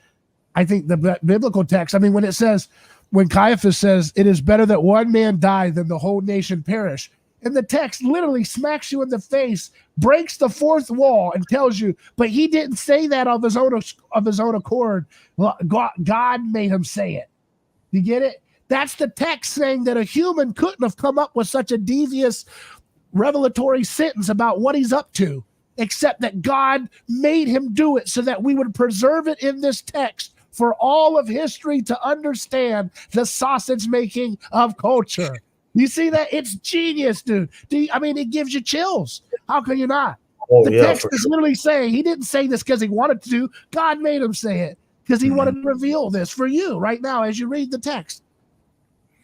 I think the biblical text, when it says, when Caiaphas says, it is better that one man die than the whole nation perish, and the text literally smacks you in the face, breaks the fourth wall, and tells you, but he didn't say that of his own accord. Well, God made him say it. You get it? That's the text saying that a human couldn't have come up with such a devious revelatory sentence about what he's up to, except that God made him do it so that we would preserve it in this text for all of history to understand the sausage making of culture. You see that? It's genius, dude. It gives you chills. How can you not? The text is literally saying he didn't say this because he wanted to. God made him say it because he wanted to reveal this for you right now as you read the text.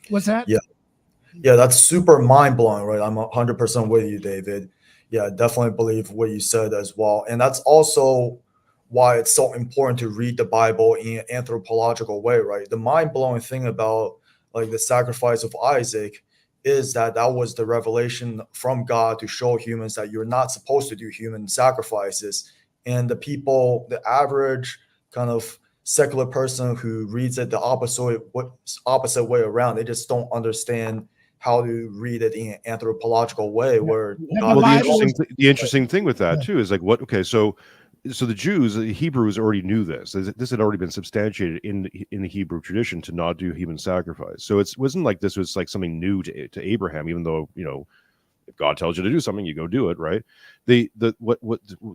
What's that? Yeah, that's super mind-blowing, right? I'm 100% with you, David. Yeah, I definitely believe what you said as well. And that's also why it's so important to read the Bible in an anthropological way, right? The mind-blowing thing about like the sacrifice of Isaac is that was the revelation from God to show humans that you're not supposed to do human sacrifices. And the people, the average kind of secular person who reads it the opposite way around, they just don't understand how to read it in an anthropological way. Where the interesting thing with that too is like so the Jews, the Hebrews already knew this. This had already been substantiated in the Hebrew tradition to not do human sacrifice. So it wasn't like this was like something new to Abraham, even though, if God tells you to do something, you go do it, right? The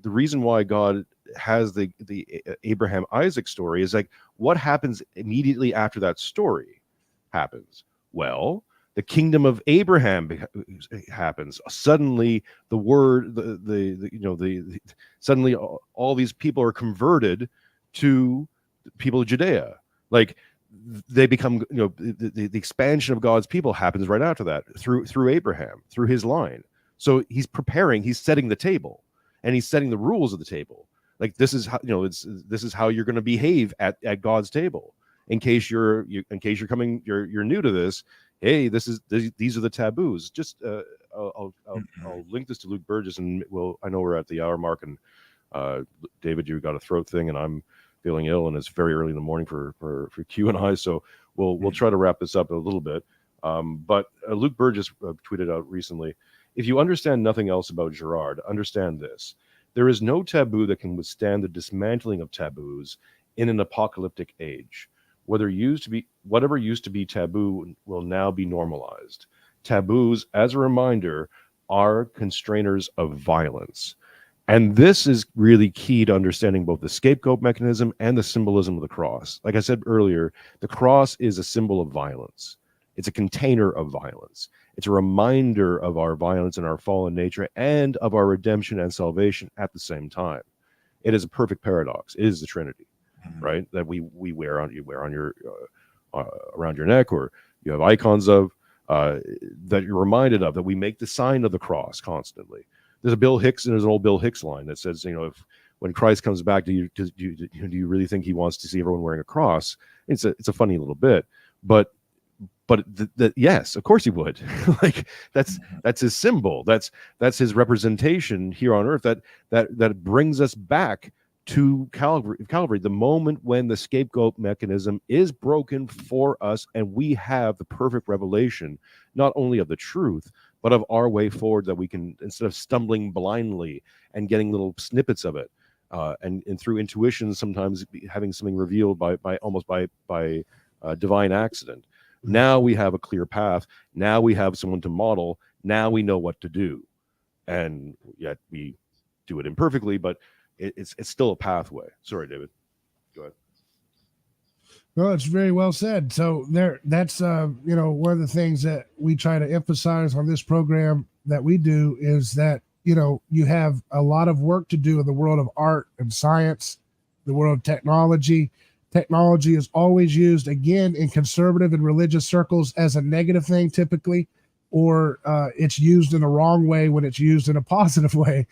reason why God has the Abraham Isaac story is like, what happens immediately after that story happens? Well, the kingdom of Abraham happens. Suddenly, the word, suddenly all these people are converted to people of Judea. Like they become, the expansion of God's people happens right after that through Abraham, through his line. So he's setting the table, and he's setting the rules of the table. Like this is how, this is how you're going to behave at God's table. In case you're new to this. Hey, these are the taboos. Just I'll link this to Luke Burgess, and I know we're at the hour mark, and David, you got a throat thing, and I'm feeling ill, and it's very early in the morning for Q and I, so we'll try to wrap this up a little bit. But Luke Burgess tweeted out recently, if you understand nothing else about Girard, understand this: there is no taboo that can withstand the dismantling of taboos in an apocalyptic age. Whatever used to be taboo will now be normalized. Taboos, as a reminder, are constrainers of violence. And this is really key to understanding both the scapegoat mechanism and the symbolism of the cross. Like I said earlier, the cross is a symbol of violence. It's a container of violence. It's a reminder of our violence and our fallen nature and of our redemption and salvation at the same time. It is a perfect paradox. It is the Trinity. right? That you wear on your around your neck, or you have icons of that you're reminded of. That we make the sign of the cross constantly. There's an old Bill Hicks line that says, if when Christ comes back, do you really think he wants to see everyone wearing a cross? It's a funny little bit, but yes, of course he would. Like that's his symbol. That's his representation here on earth. That brings us back to Calvary, the moment when the scapegoat mechanism is broken for us, and we have the perfect revelation, not only of the truth, but of our way forward, that we can, instead of stumbling blindly and getting little snippets of it, and through intuition, sometimes having something revealed by divine accident. Now we have a clear path. Now we have someone to model. Now we know what to do, and yet we do it imperfectly, but it's still a pathway. Sorry, David. Go ahead. Well, it's very well said. So that's one of the things that we try to emphasize on this program that we do is that you have a lot of work to do in the world of art and science, the world of technology. Technology is always used, again, in conservative and religious circles as a negative thing typically, or it's used in the wrong way when it's used in a positive way.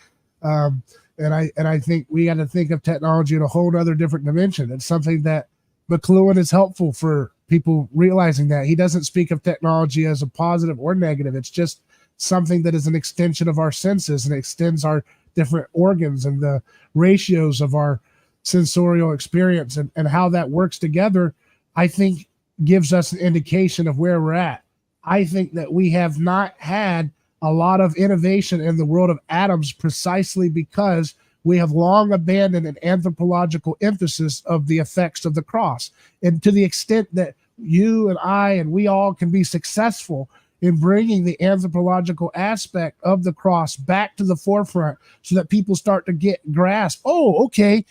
And I think we got to think of technology in a whole other different dimension. It's something that McLuhan is helpful for people realizing that. He doesn't speak of technology as a positive or negative. It's just something that is an extension of our senses and extends our different organs and the ratios of our sensorial experience, and how that works together, I think gives us an indication of where we're at. I think that we have not had a lot of innovation in the world of atoms precisely because we have long abandoned an anthropological emphasis of the effects of the cross. And to the extent that you and I and we all can be successful in bringing the anthropological aspect of the cross back to the forefront so that people start to grasp, okay,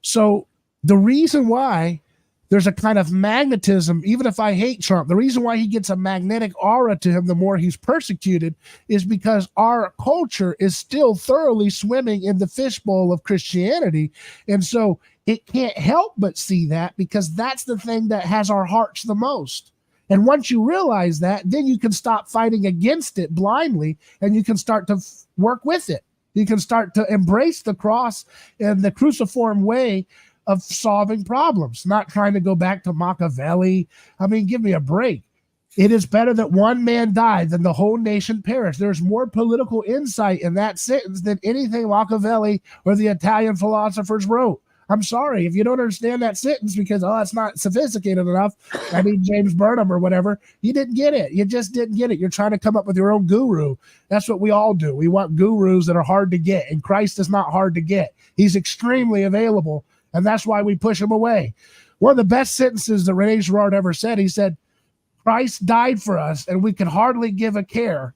so the reason why there's a kind of magnetism, even if I hate Trump, the reason why he gets a magnetic aura to him the more he's persecuted is because our culture is still thoroughly swimming in the fishbowl of Christianity. And so it can't help but see that, because that's the thing that has our hearts the most. And once you realize that, then you can stop fighting against it blindly, and you can start to work with it. You can start to embrace the cross and the cruciform way of solving problems, not trying to go back to Machiavelli. I mean, give me a break. It is better that one man die than the whole nation perish. There's more political insight in that sentence than anything Machiavelli or the Italian philosophers wrote. I'm sorry if you don't understand that sentence because, it's not sophisticated enough. I mean, James Burnham or whatever. You didn't get it. You just didn't get it. You're trying to come up with your own guru. That's what we all do. We want gurus that are hard to get, and Christ is not hard to get. He's extremely available, and that's why we push him away. One of the best sentences that Rene Girard ever said, he said, Christ died for us, and we can hardly give a care.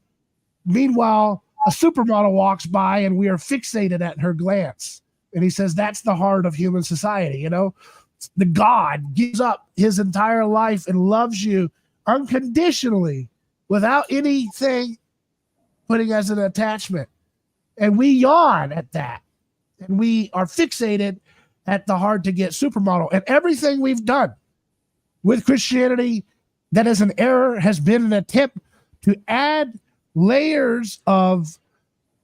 Meanwhile, a supermodel walks by, and we are fixated at her glance. And he says that's the heart of human society. The God gives up his entire life and loves you unconditionally without anything putting as an attachment. And we yawn at that. And we are fixated at the hard to get supermodel. And everything we've done with Christianity that is an error has been an attempt to add layers of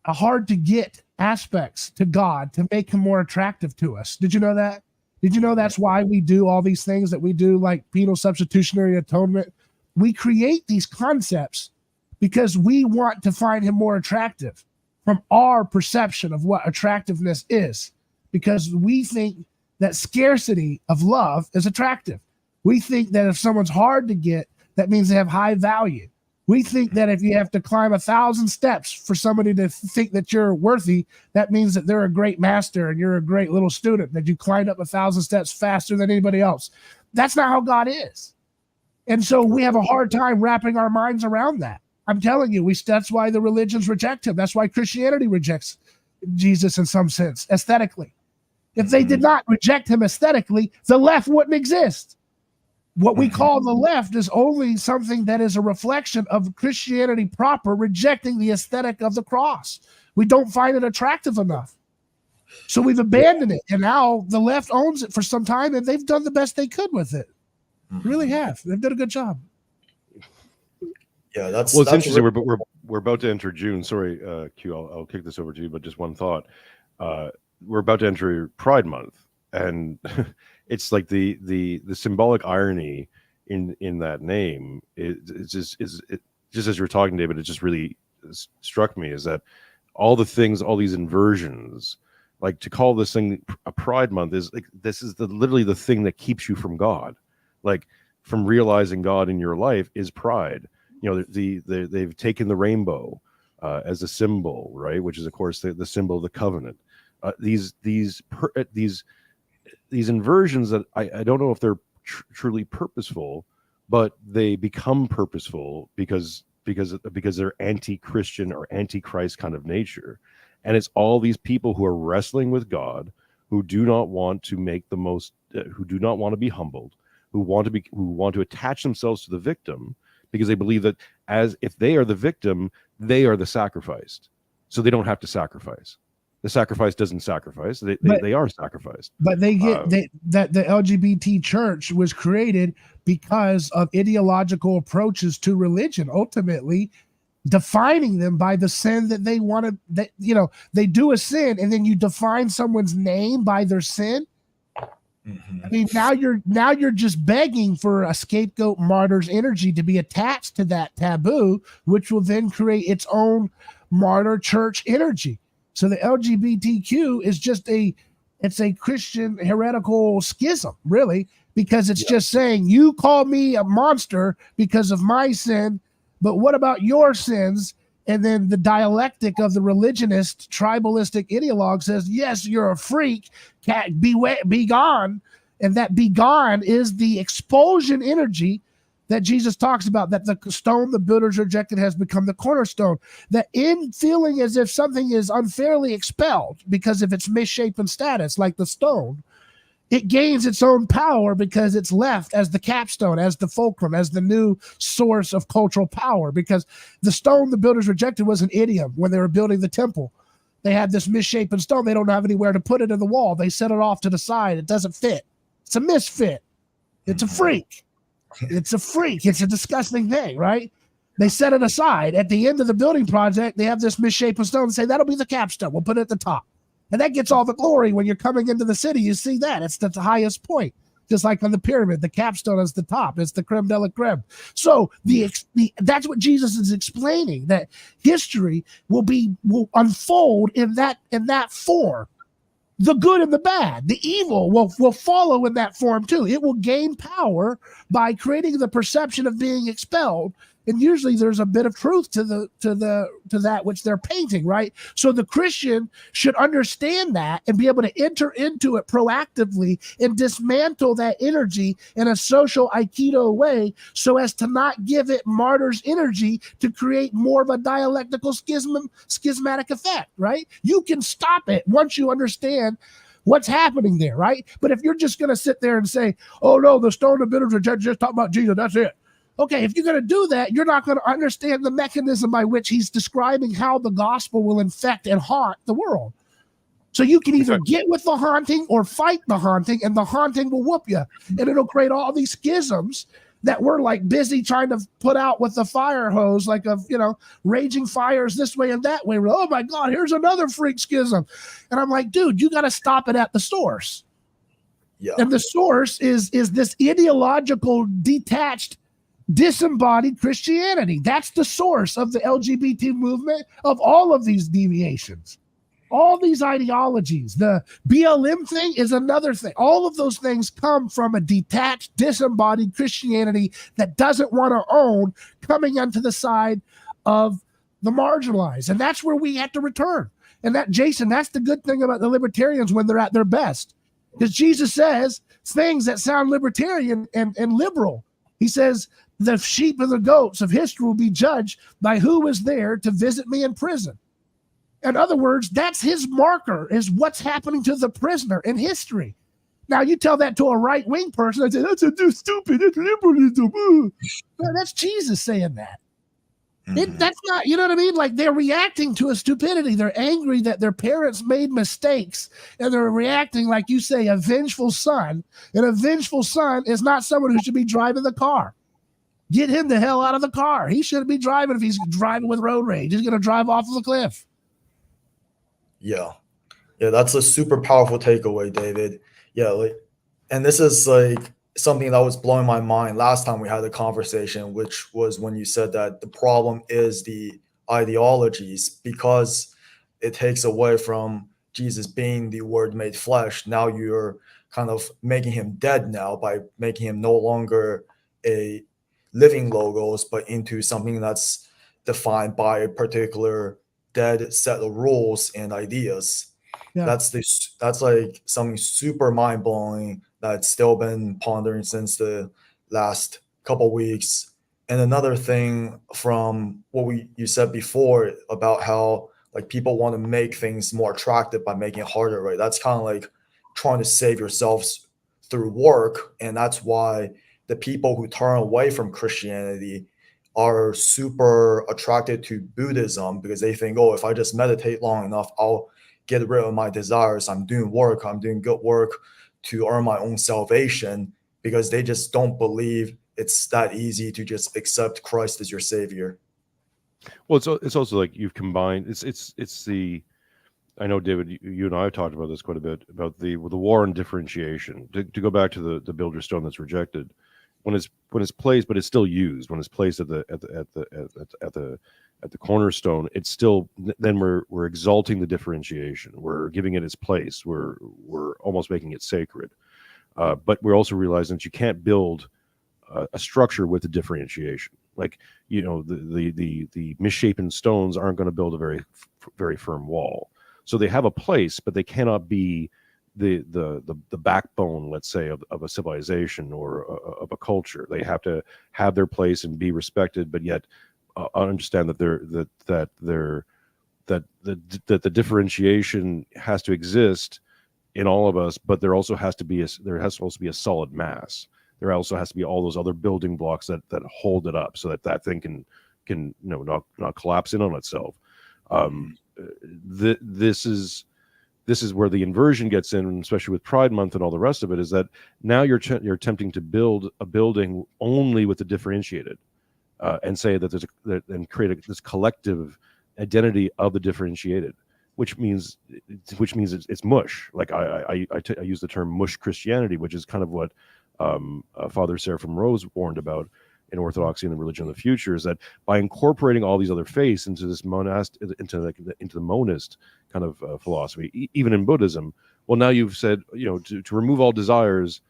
a hard to get aspects to God to make him more attractive to us. Did you know that? Did you know that's why we do all these things that we do, like penal substitutionary atonement? We create these concepts because we want to find him more attractive from our perception of what attractiveness is, because we think that scarcity of love is attractive. We think that if someone's hard to get, that means they have high value. We think that if you have to climb 1,000 steps for somebody to think that you're worthy, that means that they're a great master and you're a great little student, that you climbed up 1,000 steps faster than anybody else. That's not how God is. And so we have a hard time wrapping our minds around that. I'm telling you, that's why the religions reject him. That's why Christianity rejects Jesus in some sense, aesthetically. If they did not reject him aesthetically, the left wouldn't exist. What we call the left is only something that is a reflection of Christianity proper, rejecting the aesthetic of the cross. We don't find it attractive enough. So we've abandoned it, and now the left owns it for some time, and they've done the best they could with it. Really have. They've done a good job. Yeah, that's well. It's that's interesting. We're about to enter June. Sorry, Q. I'll kick this over to you, but just one thought. We're about to enter Pride Month, and it's like the symbolic irony in that name. Just as you were talking, David, it just really struck me is that all these inversions, like to call this thing a Pride Month is like this is literally the thing that keeps you from God, like from realizing God in your life is pride. You know, they've taken the rainbow as a symbol, right? Which is, of course, the symbol of the covenant. These inversions that I don't know if they're truly purposeful, but they become purposeful because they're anti-Christian or anti-Christ kind of nature, and it's all these people who are wrestling with God, who do not want to make the most, who do not want to be humbled, who want to attach themselves to the victim, because they believe that as if they are the victim, they are the sacrificed. So they don't have to sacrifice. The sacrifice doesn't sacrifice. They are sacrificed. But they get that the LGBT church was created because of ideological approaches to religion, ultimately defining them by the sin that they want to, that, you know, they do a sin and then you define someone's name by their sin. I mean, now you're just begging for a scapegoat martyr's energy to be attached to that taboo, which will then create its own martyr church energy. So the LGBTQ is just it's a Christian heretical schism, really, because it's just saying you call me a monster because of my sin, but what about your sins? And then the dialectic of the religionist, tribalistic ideologue says, yes, you're a freak, be gone. And that be gone is the expulsion energy that Jesus talks about, that the stone the builders rejected has become the cornerstone. That in feeling as if something is unfairly expelled because of its misshapen status, like the stone, it gains its own power because it's left as the capstone, as the fulcrum, as the new source of cultural power. Because the stone the builders rejected was an idiom when they were building the temple. They had this misshapen stone. They don't have anywhere to put it in the wall. They set it off to the side. It doesn't fit. It's a misfit. It's a freak. It's a freak. It's a disgusting thing, right? They set it aside. At the end of the building project, they have this misshapen stone and say, that'll be the capstone. We'll put it at the top. And that gets all the glory when you're coming into the city. You see that. It's the highest point. Just like on the pyramid, the capstone is the top. It's the creme de la creme. So that's what Jesus is explaining, that history will unfold in that form. The good and the bad, the evil will follow in that form too. It will gain power by creating the perception of being expelled. And usually there's a bit of truth to that which they're painting, right? So the Christian should understand that and be able to enter into it proactively and dismantle that energy in a social Aikido way, so as to not give it martyr's energy to create more of a dialectical schismatic effect, right? You can stop it once you understand what's happening there, right? But if you're just going to sit there and say, oh no, the stone of bitterness just talk about Jesus, that's it. Okay, if you're going to do that, you're not going to understand the mechanism by which he's describing how the gospel will infect and haunt the world. So you can either get with the haunting or fight the haunting, and the haunting will whoop you. And it'll create all these schisms that we're like busy trying to put out with the fire hose, like raging fires this way and that way. Oh my God, here's another freak schism. And I'm like, dude, you got to stop it at the source. Yeah. And the source is this ideological, detached, disembodied Christianity. That's the source of the LGBT movement, of all of these deviations, all these ideologies. The BLM thing is another thing. All of those things come from a detached, disembodied Christianity that doesn't want to own coming onto the side of the marginalized. And that's where we have to return. And that, Jason, that's the good thing about the libertarians when they're at their best. Because Jesus says things that sound libertarian and liberal. He says, the sheep and the goats of history will be judged by who was there to visit me in prison. In other words, that's his marker, is what's happening to the prisoner in history. Now, you tell that to a right-wing person, they say, that's too stupid, that's liberalism. No, that's Jesus saying that. That's not, you know what I mean? Like they're reacting to a stupidity. They're angry that their parents made mistakes and they're reacting, like you say, a vengeful son. And a vengeful son is not someone who should be driving the car. Get him the hell out of the car. He shouldn't be driving if he's driving with road rage. He's going to drive off of a cliff. Yeah. Yeah, that's a super powerful takeaway, David. Yeah, like, and this is like something that was blowing my mind last time we had a conversation, which was when you said that the problem is the ideologies because it takes away from Jesus being the word made flesh. Now you're kind of making him dead now by making him no longer a living logos, but into something that's defined by a particular dead set of rules and ideas. Yeah. That's like something super mind blowing that's still been pondering since the last couple weeks. And another thing from what you said before about how like people want to make things more attractive by making it harder, right? That's kind of like trying to save yourselves through work, and that's why the people who turn away from Christianity are super attracted to Buddhism because they think, oh, if I just meditate long enough, I'll get rid of my desires. I'm doing work. I'm doing good work to earn my own salvation because they just don't believe it's that easy to just accept Christ as your savior. Well, it's also like you've combined. It's the. I know, David, you and I have talked about this quite a bit about the war on differentiation. To go back to the builder stone that's rejected, when it's placed, but it's still used. When it's placed at the cornerstone, it's still, then we're exalting the differentiation. We're giving it its place. We're almost making it sacred. But we're also realizing that you can't build a structure with the differentiation. Like, you know, the misshapen stones aren't going to build a very firm wall. So they have a place, but they cannot be the backbone, let's say, of a civilization or of a culture. They have to have their place and be respected, but yet understand that the differentiation has to exist in all of us, but there also has to be a solid mass. There also has to be all those other building blocks that hold it up, so that thing can not collapse in on itself. This is where the inversion gets in, especially with Pride Month and all the rest of it. Is that now you're attempting to build a building only with the differentiated, and say that and create this collective identity of the differentiated, which means it's mush. Like I use the term mush Christianity, which is kind of what Father Seraphim Rose warned about in Orthodoxy and the Religion of the Future, is that by incorporating all these other faiths into this into the monist kind of philosophy, even in Buddhism, well, now you've said, to remove all desires,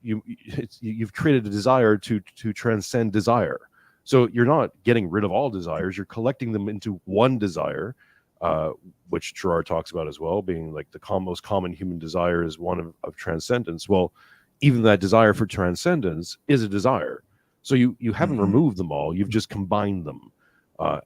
you've created a desire to transcend desire. So you're not getting rid of all desires; you're collecting them into one desire, which Girard talks about as well, being like the most common human desire is one of transcendence. Well, even that desire for transcendence is a desire. So you haven't removed them all; you've just combined them,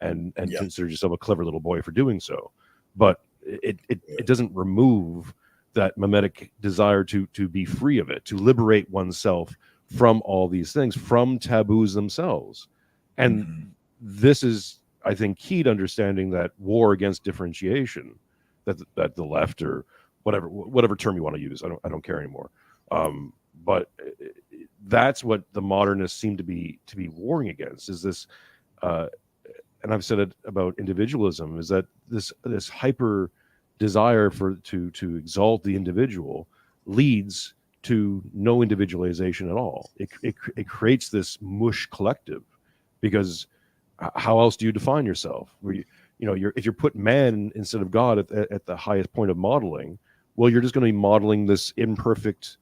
and consider yourself a clever little boy for doing so. But it doesn't remove that mimetic desire to be free of it, to liberate oneself from all these things, from taboos themselves. And this is, I think, key to understanding that war against differentiation, that the left, or whatever term you want to use, I don't care anymore. But that's what the modernists seem to be warring against, is this, and I've said it about individualism, is that this hyper desire to exalt the individual leads to no individualization at all. It creates this mush collective, because how else do you define yourself? If you're putting man instead of God at the highest point of modeling, well, you're just going to be modeling this imperfect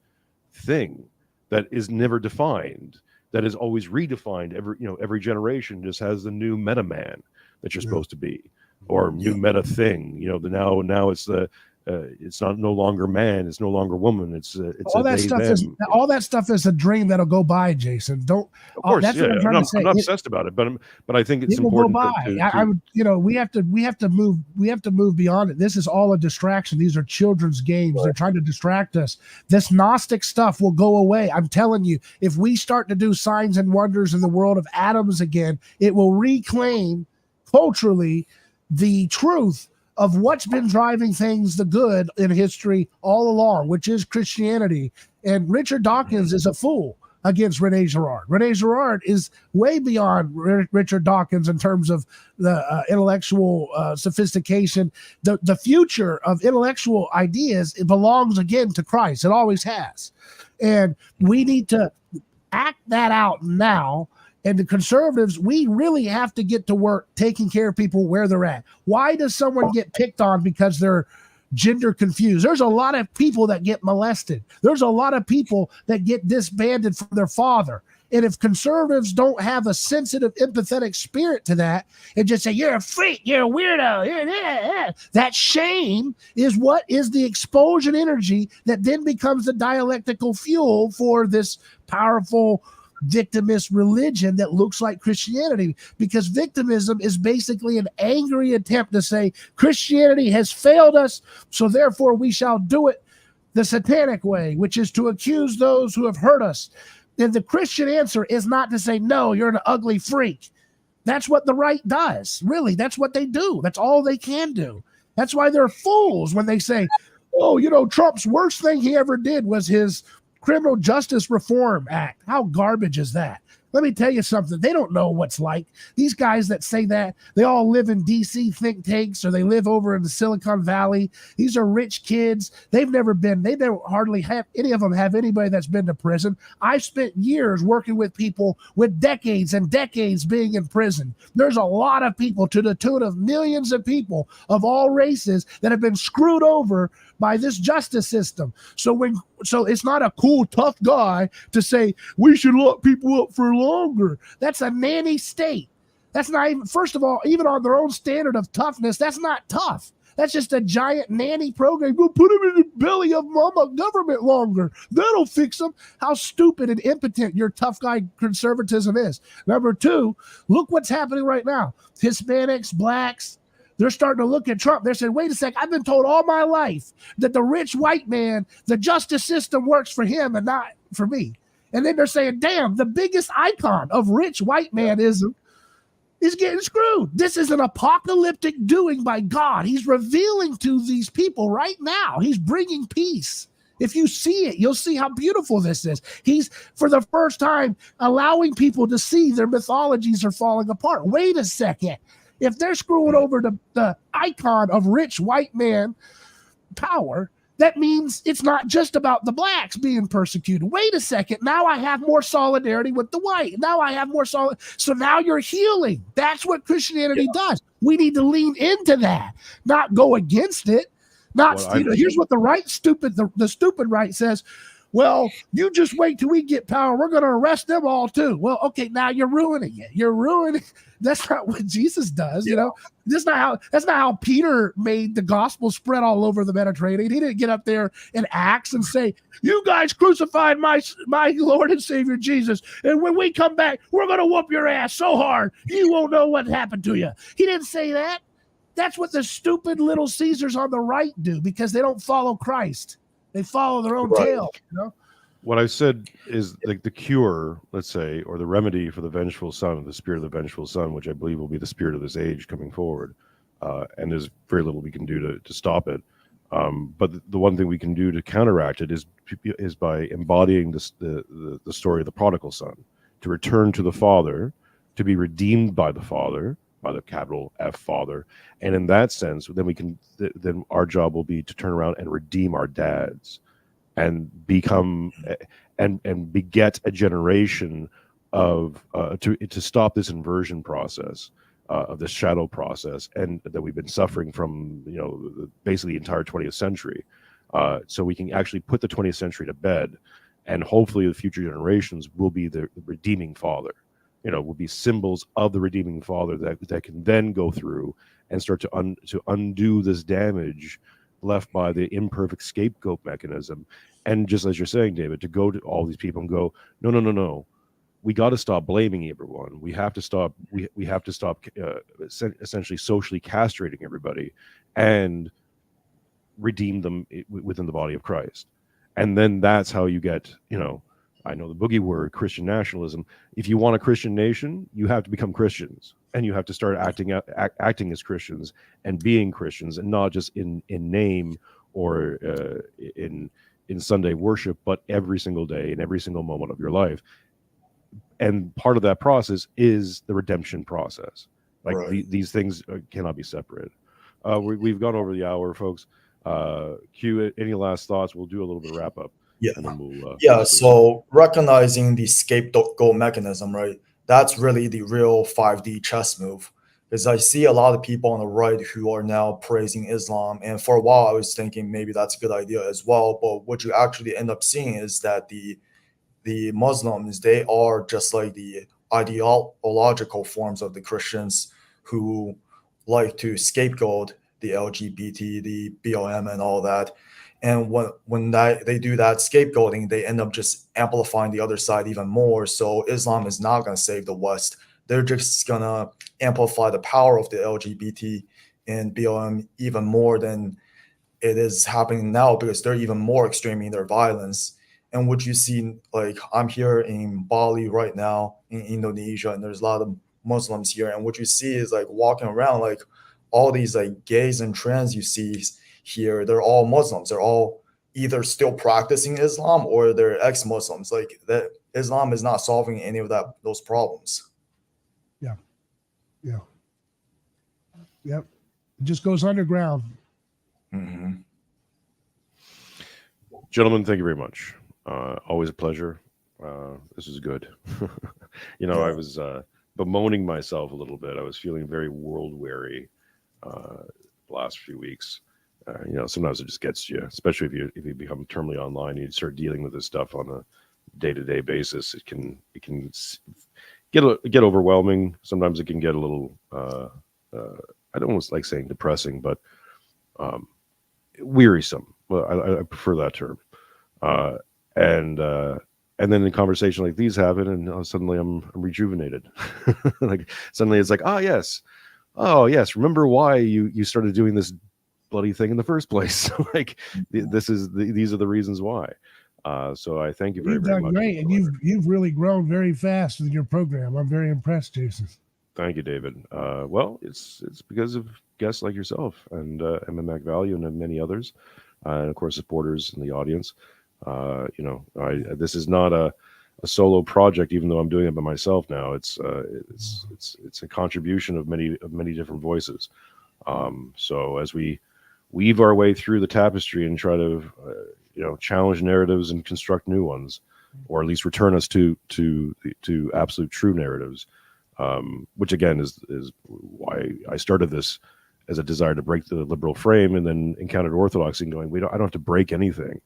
thing that is never defined, that is always redefined. Every generation just has the new meta man that you're supposed to be, or new meta thing. Now it's the It's not no longer man. It's no longer woman. It's all a that they, stuff them. all that stuff is a dream that'll go by, Jason. Don't. Of course, That's what I'm trying to say. I'm not obsessed about it, but I think it's it will go important by. I would, we have to move beyond it. This is all a distraction. These are children's games. Right. They're trying to distract us. This Gnostic stuff will go away. I'm telling you, if we start to do signs and wonders in the world of atoms again, it will reclaim culturally the truth of what's been driving things the good in history all along, which is Christianity. And Richard Dawkins is a fool against Rene Girard. Rene Girard is way beyond Richard Dawkins in terms of the intellectual sophistication. The future of intellectual ideas, it belongs again to Christ. It always has. And we need to act that out now. And the conservatives, we really have to get to work taking care of people where they're at. Why does someone get picked on because they're gender confused? There's a lot of people that get molested. There's a lot of people that get disbanded from their father. And if conservatives don't have a sensitive, empathetic spirit to that and just say, you're a freak, you're a weirdo, that shame is what is the expulsion energy that then becomes the dialectical fuel for this powerful victimist religion that looks like Christianity, because victimism is basically an angry attempt to say Christianity has failed us, so therefore we shall do it the satanic way, which is to accuse those who have hurt us. And the Christian answer is not to say, no, you're an ugly freak. That's what the right does. Really, that's what they do. That's all they can do. That's why they're fools when they say, oh, Trump's worst thing he ever did was his Criminal Justice Reform Act. How garbage is that? Let me tell you something. They don't know what's like. These guys that say that, they all live in DC think tanks, or they live over in the Silicon Valley. These are rich kids. They never hardly have any of them have anybody that's been to prison. I've spent years working with people with decades and decades being in prison. There's a lot of people, to the tune of millions of people of all races, that have been screwed over by this justice system. So it's not a cool, tough guy to say we should lock people up for longer. That's a nanny state. That's not even, first of all, even on their own standard of toughness, that's not tough. That's just a giant nanny program. Go put him in the belly of mama government longer. That'll fix them. How stupid and impotent your tough guy conservatism is. Number two, look what's happening right now. Hispanics, blacks, they're starting to look at Trump. They're saying, wait a sec, I've been told all my life that the rich white man, the justice system works for him and not for me. And then they're saying, damn, the biggest icon of rich white manism is getting screwed. This is an apocalyptic doing by God. He's revealing to these people right now. He's bringing peace. If you see it, you'll see how beautiful this is. He's, for the first time, allowing people to see their mythologies are falling apart. Wait a second. If they're screwing over the icon of rich white man power, that means it's not just about the blacks being persecuted. Wait a second. Now I have more solidarity with the white. Now I have more solid. So now you're healing. That's what Christianity does. We need to lean into that, not go against it. Here's what the right the stupid right says. Well, you just wait till we get power. We're going to arrest them all too. Well, okay, now you're ruining it. You're ruining. That's not what Jesus does. That's not how Peter made the gospel spread all over the Mediterranean. He didn't get up there in Acts and say, "You guys crucified my Lord and Savior Jesus, and when we come back, we're going to whoop your ass so hard you won't know what happened to you." He didn't say that. That's what the stupid little Caesars on the right do, because they don't follow Christ. They follow their own tail. What I said is the cure, let's say, or the remedy for the vengeful son, the spirit of the vengeful son, which I believe will be the spirit of this age coming forward. And there's very little we can do to stop it. But the one thing we can do to counteract it is by embodying the story of the prodigal son, to return to the father, to be redeemed by the father, by the capital F Father. And in that sense, then our job will be to turn around and redeem our dads and become and beget a generation of to stop this inversion process, of this shadow process, and that we've been suffering from, basically the entire 20th century. So we can actually put the 20th century to bed, and hopefully the future generations will be the redeeming father. Will be symbols of the redeeming father that can then go through and start to undo this damage left by the imperfect scapegoat mechanism. And just as you're saying, David, to go to all these people and go, no. We got to stop blaming everyone. We have to stop. We have to stop essentially socially castrating everybody, and redeem them within the body of Christ. And then that's how you get, I know the boogie word, Christian nationalism. If you want a Christian nation, you have to become Christians, and you have to start acting as Christians and being Christians, and not just in name or in Sunday worship, but every single day in every single moment of your life. And part of that process is the redemption process. Like these things cannot be separated. We've gone over the hour, folks. Q, any last thoughts? We'll do a little bit of wrap up. Yeah. And then we'll, So recognizing the scapegoat mechanism, right? That's really the real 5D chess move. Because I see a lot of people on the right who are now praising Islam. And for a while, I was thinking maybe that's a good idea as well. But what you actually end up seeing is that the Muslims, they are just like the ideological forms of the Christians who like to scapegoat the LGBT, the BLM, and all that. And when they do that scapegoating, they end up just amplifying the other side even more. So Islam is not going to save the West. They're just going to amplify the power of the LGBT and BLM even more than it is happening now, because they're even more extreme in their violence. And what you see, like I'm here in Bali right now in Indonesia, and there's a lot of Muslims here. And what you see is like walking around, like all these like gays and trans you see here, they're all Muslims. They're all either still practicing Islam or they're ex-Muslims. Like that, Islam is not solving any of those problems. Yeah. Yep. It just goes underground. Mm-hmm. Gentlemen, thank you very much. Always a pleasure. This is good. I was bemoaning myself a little bit. I was feeling very world weary the last few weeks. Sometimes it just gets you, especially if you become terminally online and you start dealing with this stuff on a day-to-day basis. It can get overwhelming. Sometimes it can get a little I don't almost like saying depressing, but wearisome. Well, I prefer that term. And then a conversation like these happen, and suddenly I'm rejuvenated. Like suddenly it's like, oh yes, remember why you started doing this bloody thing in the first place? Like these are the reasons why. So I thank you very, very much. You've done great, and you've really grown very fast with your program. I'm very impressed, Jason. Thank you, David. Well, it's because of guests like yourself and Mimetic Value and many others, and of course supporters in the audience. This is not a solo project, even though I'm doing it by myself now. It's a contribution of many different voices. So as we weave our way through the tapestry and try to challenge narratives and construct new ones, or at least return us to absolute true narratives, which again is why I started this, as a desire to break the liberal frame, and then encountered orthodoxy and going, I don't have to break anything.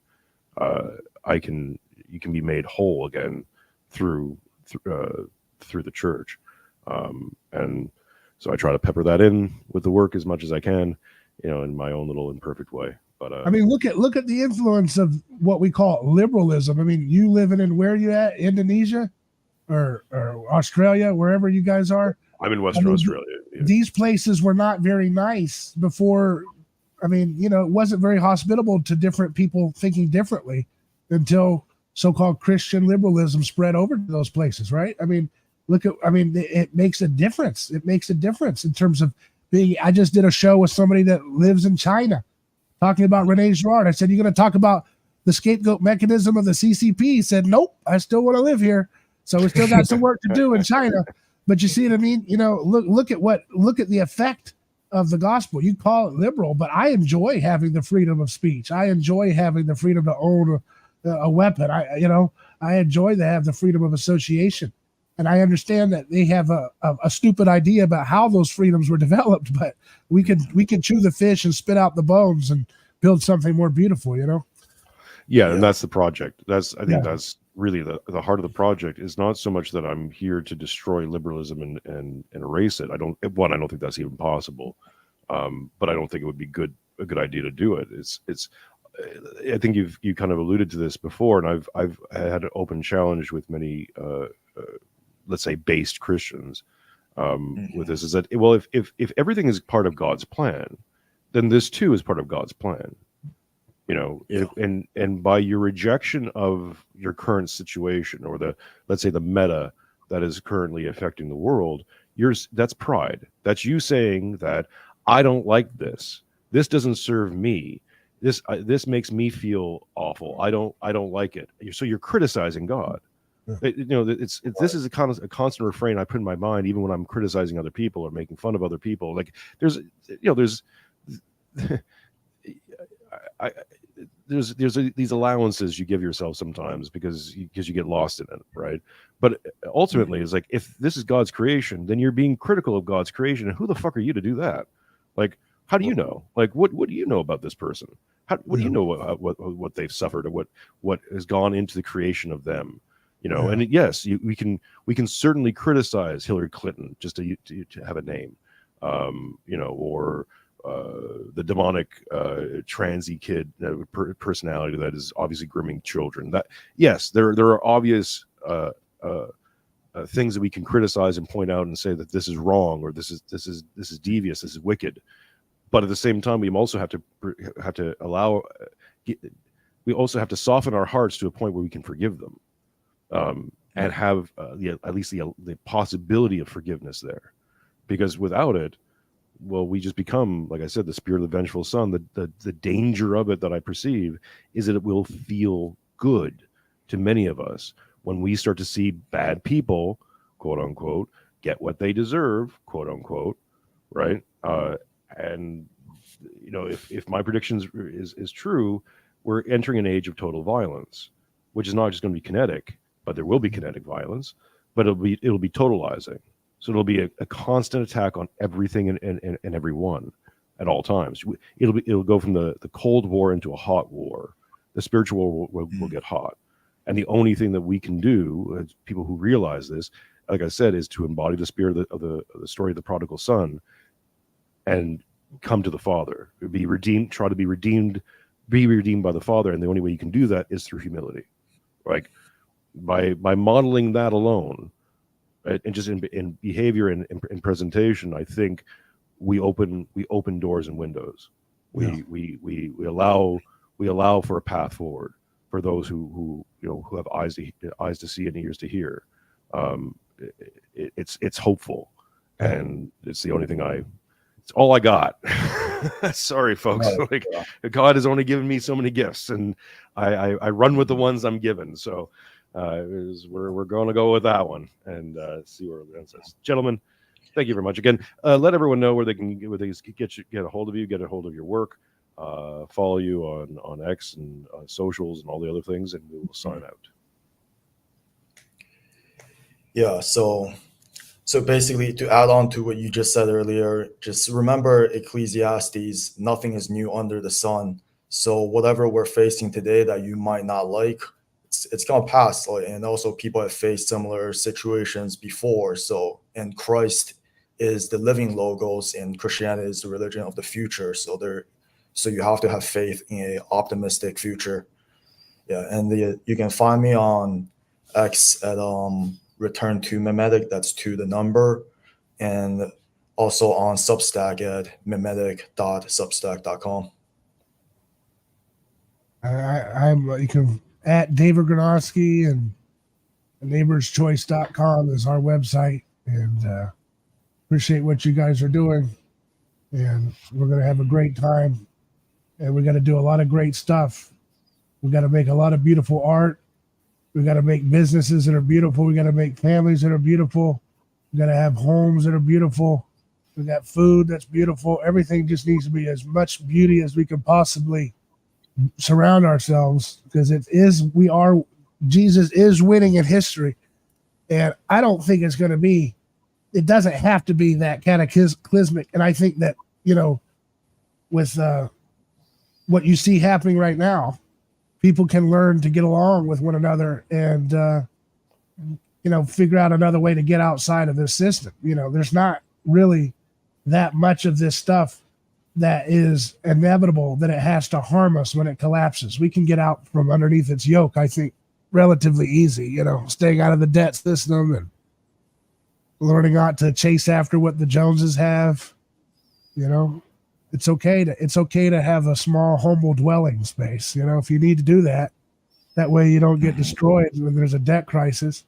You can be made whole again through the church, and so I try to pepper that in with the work as much as I can, in my own little imperfect way. But I mean, look at the influence of what we call liberalism. I mean, you living in, where are you at? Indonesia or Australia, wherever you guys are. I'm in Western Australia. Yeah. These places were not very nice before. I mean, it wasn't very hospitable to different people thinking differently until so-called Christian liberalism spread over to those places, right? I mean, it makes a difference. It makes a difference in terms of being. I just did a show with somebody that lives in China, talking about Rene Girard. I said, "You're going to talk about the scapegoat mechanism of the CCP?" He said, "Nope, I still want to live here." So we still got some work to do in China. But you see what I mean? Look at the effect of the gospel. You call it liberal, but I enjoy having the freedom of speech. I enjoy having the freedom to own a weapon. I enjoy to have the freedom of association. And I understand that they have a stupid idea about how those freedoms were developed, but we can chew the fish and spit out the bones and build something more beautiful, Yeah, and that's the project. I think that's really the heart of the project. Is not so much that I'm here to destroy liberalism and erase it. I don't think that's even possible. But I don't think it would be good a good idea to do it. It's I think you kind of alluded to this before, and I've had an open challenge with many let's say based Christians with this, is that, well, if everything is part of God's plan, then this too is part of God's plan. And by your rejection of your current situation, or let's say the meta that is currently affecting the world, that's pride. That's you saying that I don't like this. This doesn't serve me. This makes me feel awful. I don't like it. So you're criticizing God. This is a constant refrain I put in my mind, even when I'm criticizing other people or making fun of other people. Like there's these allowances you give yourself sometimes because you get lost in it, right? But ultimately, it's like, if this is God's creation, then you're being critical of God's creation, and who the fuck are you to do that? Like, how do you know? Like, what do you know about this person? What do you know what they've suffered, or what has gone into the creation of them? And yes, we can certainly criticize Hillary Clinton, just to have a name, or the demonic transy kid personality that is obviously grooming children. That, yes, there are obvious things that we can criticize and point out and say that this is wrong, or this is devious, this is wicked. But at the same time, we also have to allow. We also have to soften our hearts to a point where we can forgive them, and have at least the possibility of forgiveness there. Because without it, well, we just become, like I said, the spirit of the vengeful son. The danger of it that I perceive is that it will feel good to many of us when we start to see bad people, quote unquote, get what they deserve, quote unquote, right? And if my predictions is true, we're entering an age of total violence, which is not just going to be kinetic, but there will be kinetic violence, but it'll be totalizing. So it'll be a constant attack on everything and everyone at all times. It'll go from the Cold War into a hot war. The spiritual war will get hot. And the only thing that we can do, as people who realize this, like I said, is to embody the spirit of the story of the Prodigal Son, and come to the Father, be redeemed, try to be redeemed by the Father. And the only way you can do that is through humility. Like by modeling that alone, and just in behavior and in presentation, I think we open doors and windows. We allow for a path forward for those who have eyes to see and ears to hear. It's hopeful, and it's the only thing it's all I got. Sorry, folks. Like, God has only given me so many gifts, and I run with the ones I'm given. So we're going to go with that one and see where it ends. Gentlemen, thank you very much again. Let everyone know where they can get a hold of you, get a hold of your work, follow you on X and socials and all the other things, and we will sign out. Yeah. So basically, to add on to what you just said earlier, just remember Ecclesiastes, nothing is new under the sun. So whatever we're facing today that you might not like, it's going to pass. And also people have faced similar situations before. So, and Christ is the living logos, and Christianity is the religion of the future. So you have to have faith in an optimistic future. Yeah. And you can find me on X at return to mimetic, that's to the number, and also on Substack at mimetic.substack.com. You can at David Gornoski, and neighborschoice.com is our website, and appreciate what you guys are doing, and we're going to have a great time, and we're going to do a lot of great stuff. We got to make a lot of beautiful art. We got to make businesses that are beautiful. We got to make families that are beautiful. We got to have homes that are beautiful. We got food that's beautiful. Everything just needs to be as much beauty as we can possibly surround ourselves, because Jesus is winning in history. And I don't think it doesn't have to be that cataclysmic. And I think that, with what you see happening right now, people can learn to get along with one another and, figure out another way to get outside of this system. There's not really that much of this stuff that is inevitable, that it has to harm us when it collapses. We can get out from underneath its yoke, I think, relatively easy, staying out of the debt system and learning not to chase after what the Joneses have. It's okay to have a small, humble dwelling space. If you need to do that, that way you don't get destroyed when there's a debt crisis.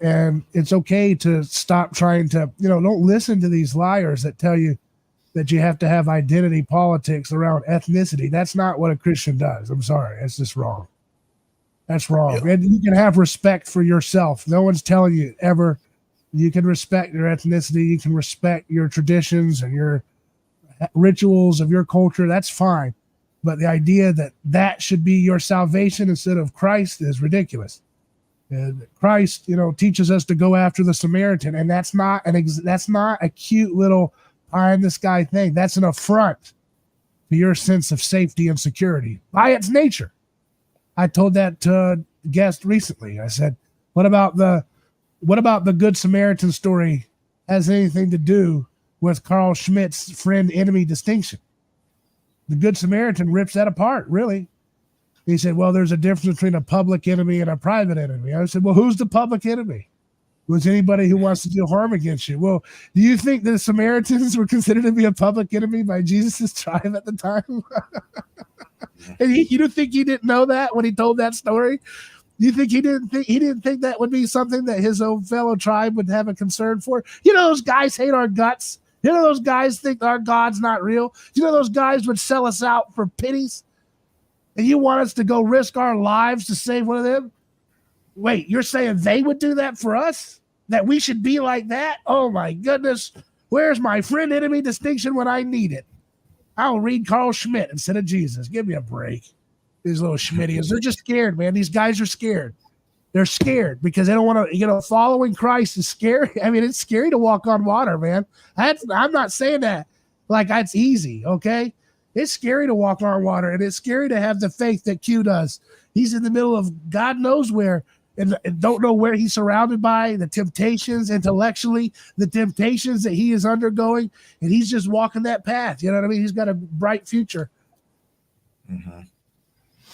And it's okay to stop trying to, don't listen to these liars that tell you that you have to have identity politics around ethnicity. That's not what a Christian does. I'm sorry. That's just wrong. That's wrong. Yeah. And you can have respect for yourself. No one's telling you ever. You can respect your ethnicity. You can respect your traditions and your rituals of your culture. That's fine. But the idea that that should be your salvation instead of Christ is ridiculous. And Christ, teaches us to go after the Samaritan, and that's not a cute little pie in the sky thing. That's an affront to your sense of safety and security by its nature. I told that to a guest recently. I said, what about the Good Samaritan story has anything to do with Carl Schmitt's friend-enemy distinction? The Good Samaritan rips that apart, really. He said, well, there's a difference between a public enemy and a private enemy. I said, well, who's the public enemy? Was anybody who wants to do harm against you? Well, do you think the Samaritans were considered to be a public enemy by Jesus' tribe at the time? And you don't think he didn't know that when he told that story? You think he didn't think that would be something that his own fellow tribe would have a concern for? Those guys hate our guts. Those guys think our God's not real. Those guys would sell us out for pennies. And you want us to go risk our lives to save one of them? Wait, you're saying they would do that for us? That we should be like that? Oh my goodness. Where's my friend-enemy distinction when I need it? I'll read Carl Schmitt instead of Jesus. Give me a break. These little Schmittians, they're just scared, man. These guys are scared. They're scared because they don't want to, following Christ is scary. I mean, it's scary to walk on water, man. I'm not saying that like that's easy, okay? It's scary to walk on water, and it's scary to have the faith that Q does. He's in the middle of God knows where, and don't know where he's surrounded by, the temptations intellectually, the temptations that he is undergoing, and he's just walking that path. You know what I mean? He's got a bright future. Mm-hmm.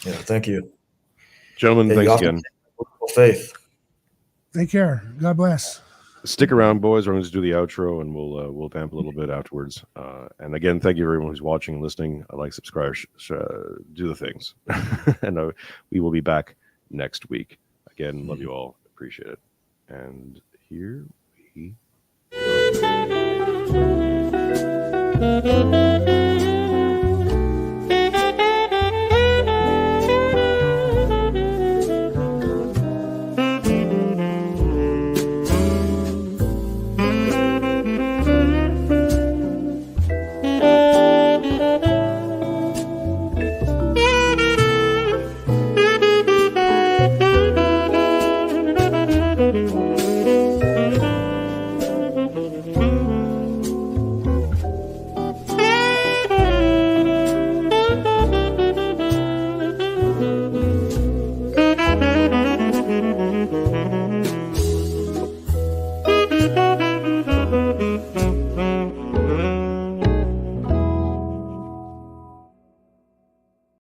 Yeah, thank you. Gentlemen, thanks again. Faith. Take care. God bless. Stick around, boys. We're going to do the outro, and we'll vamp a little bit afterwards. And again, thank you everyone who's watching and listening. Like, subscribe, do the things. And we will be back next week. Again, love you all. Appreciate it. And here we go.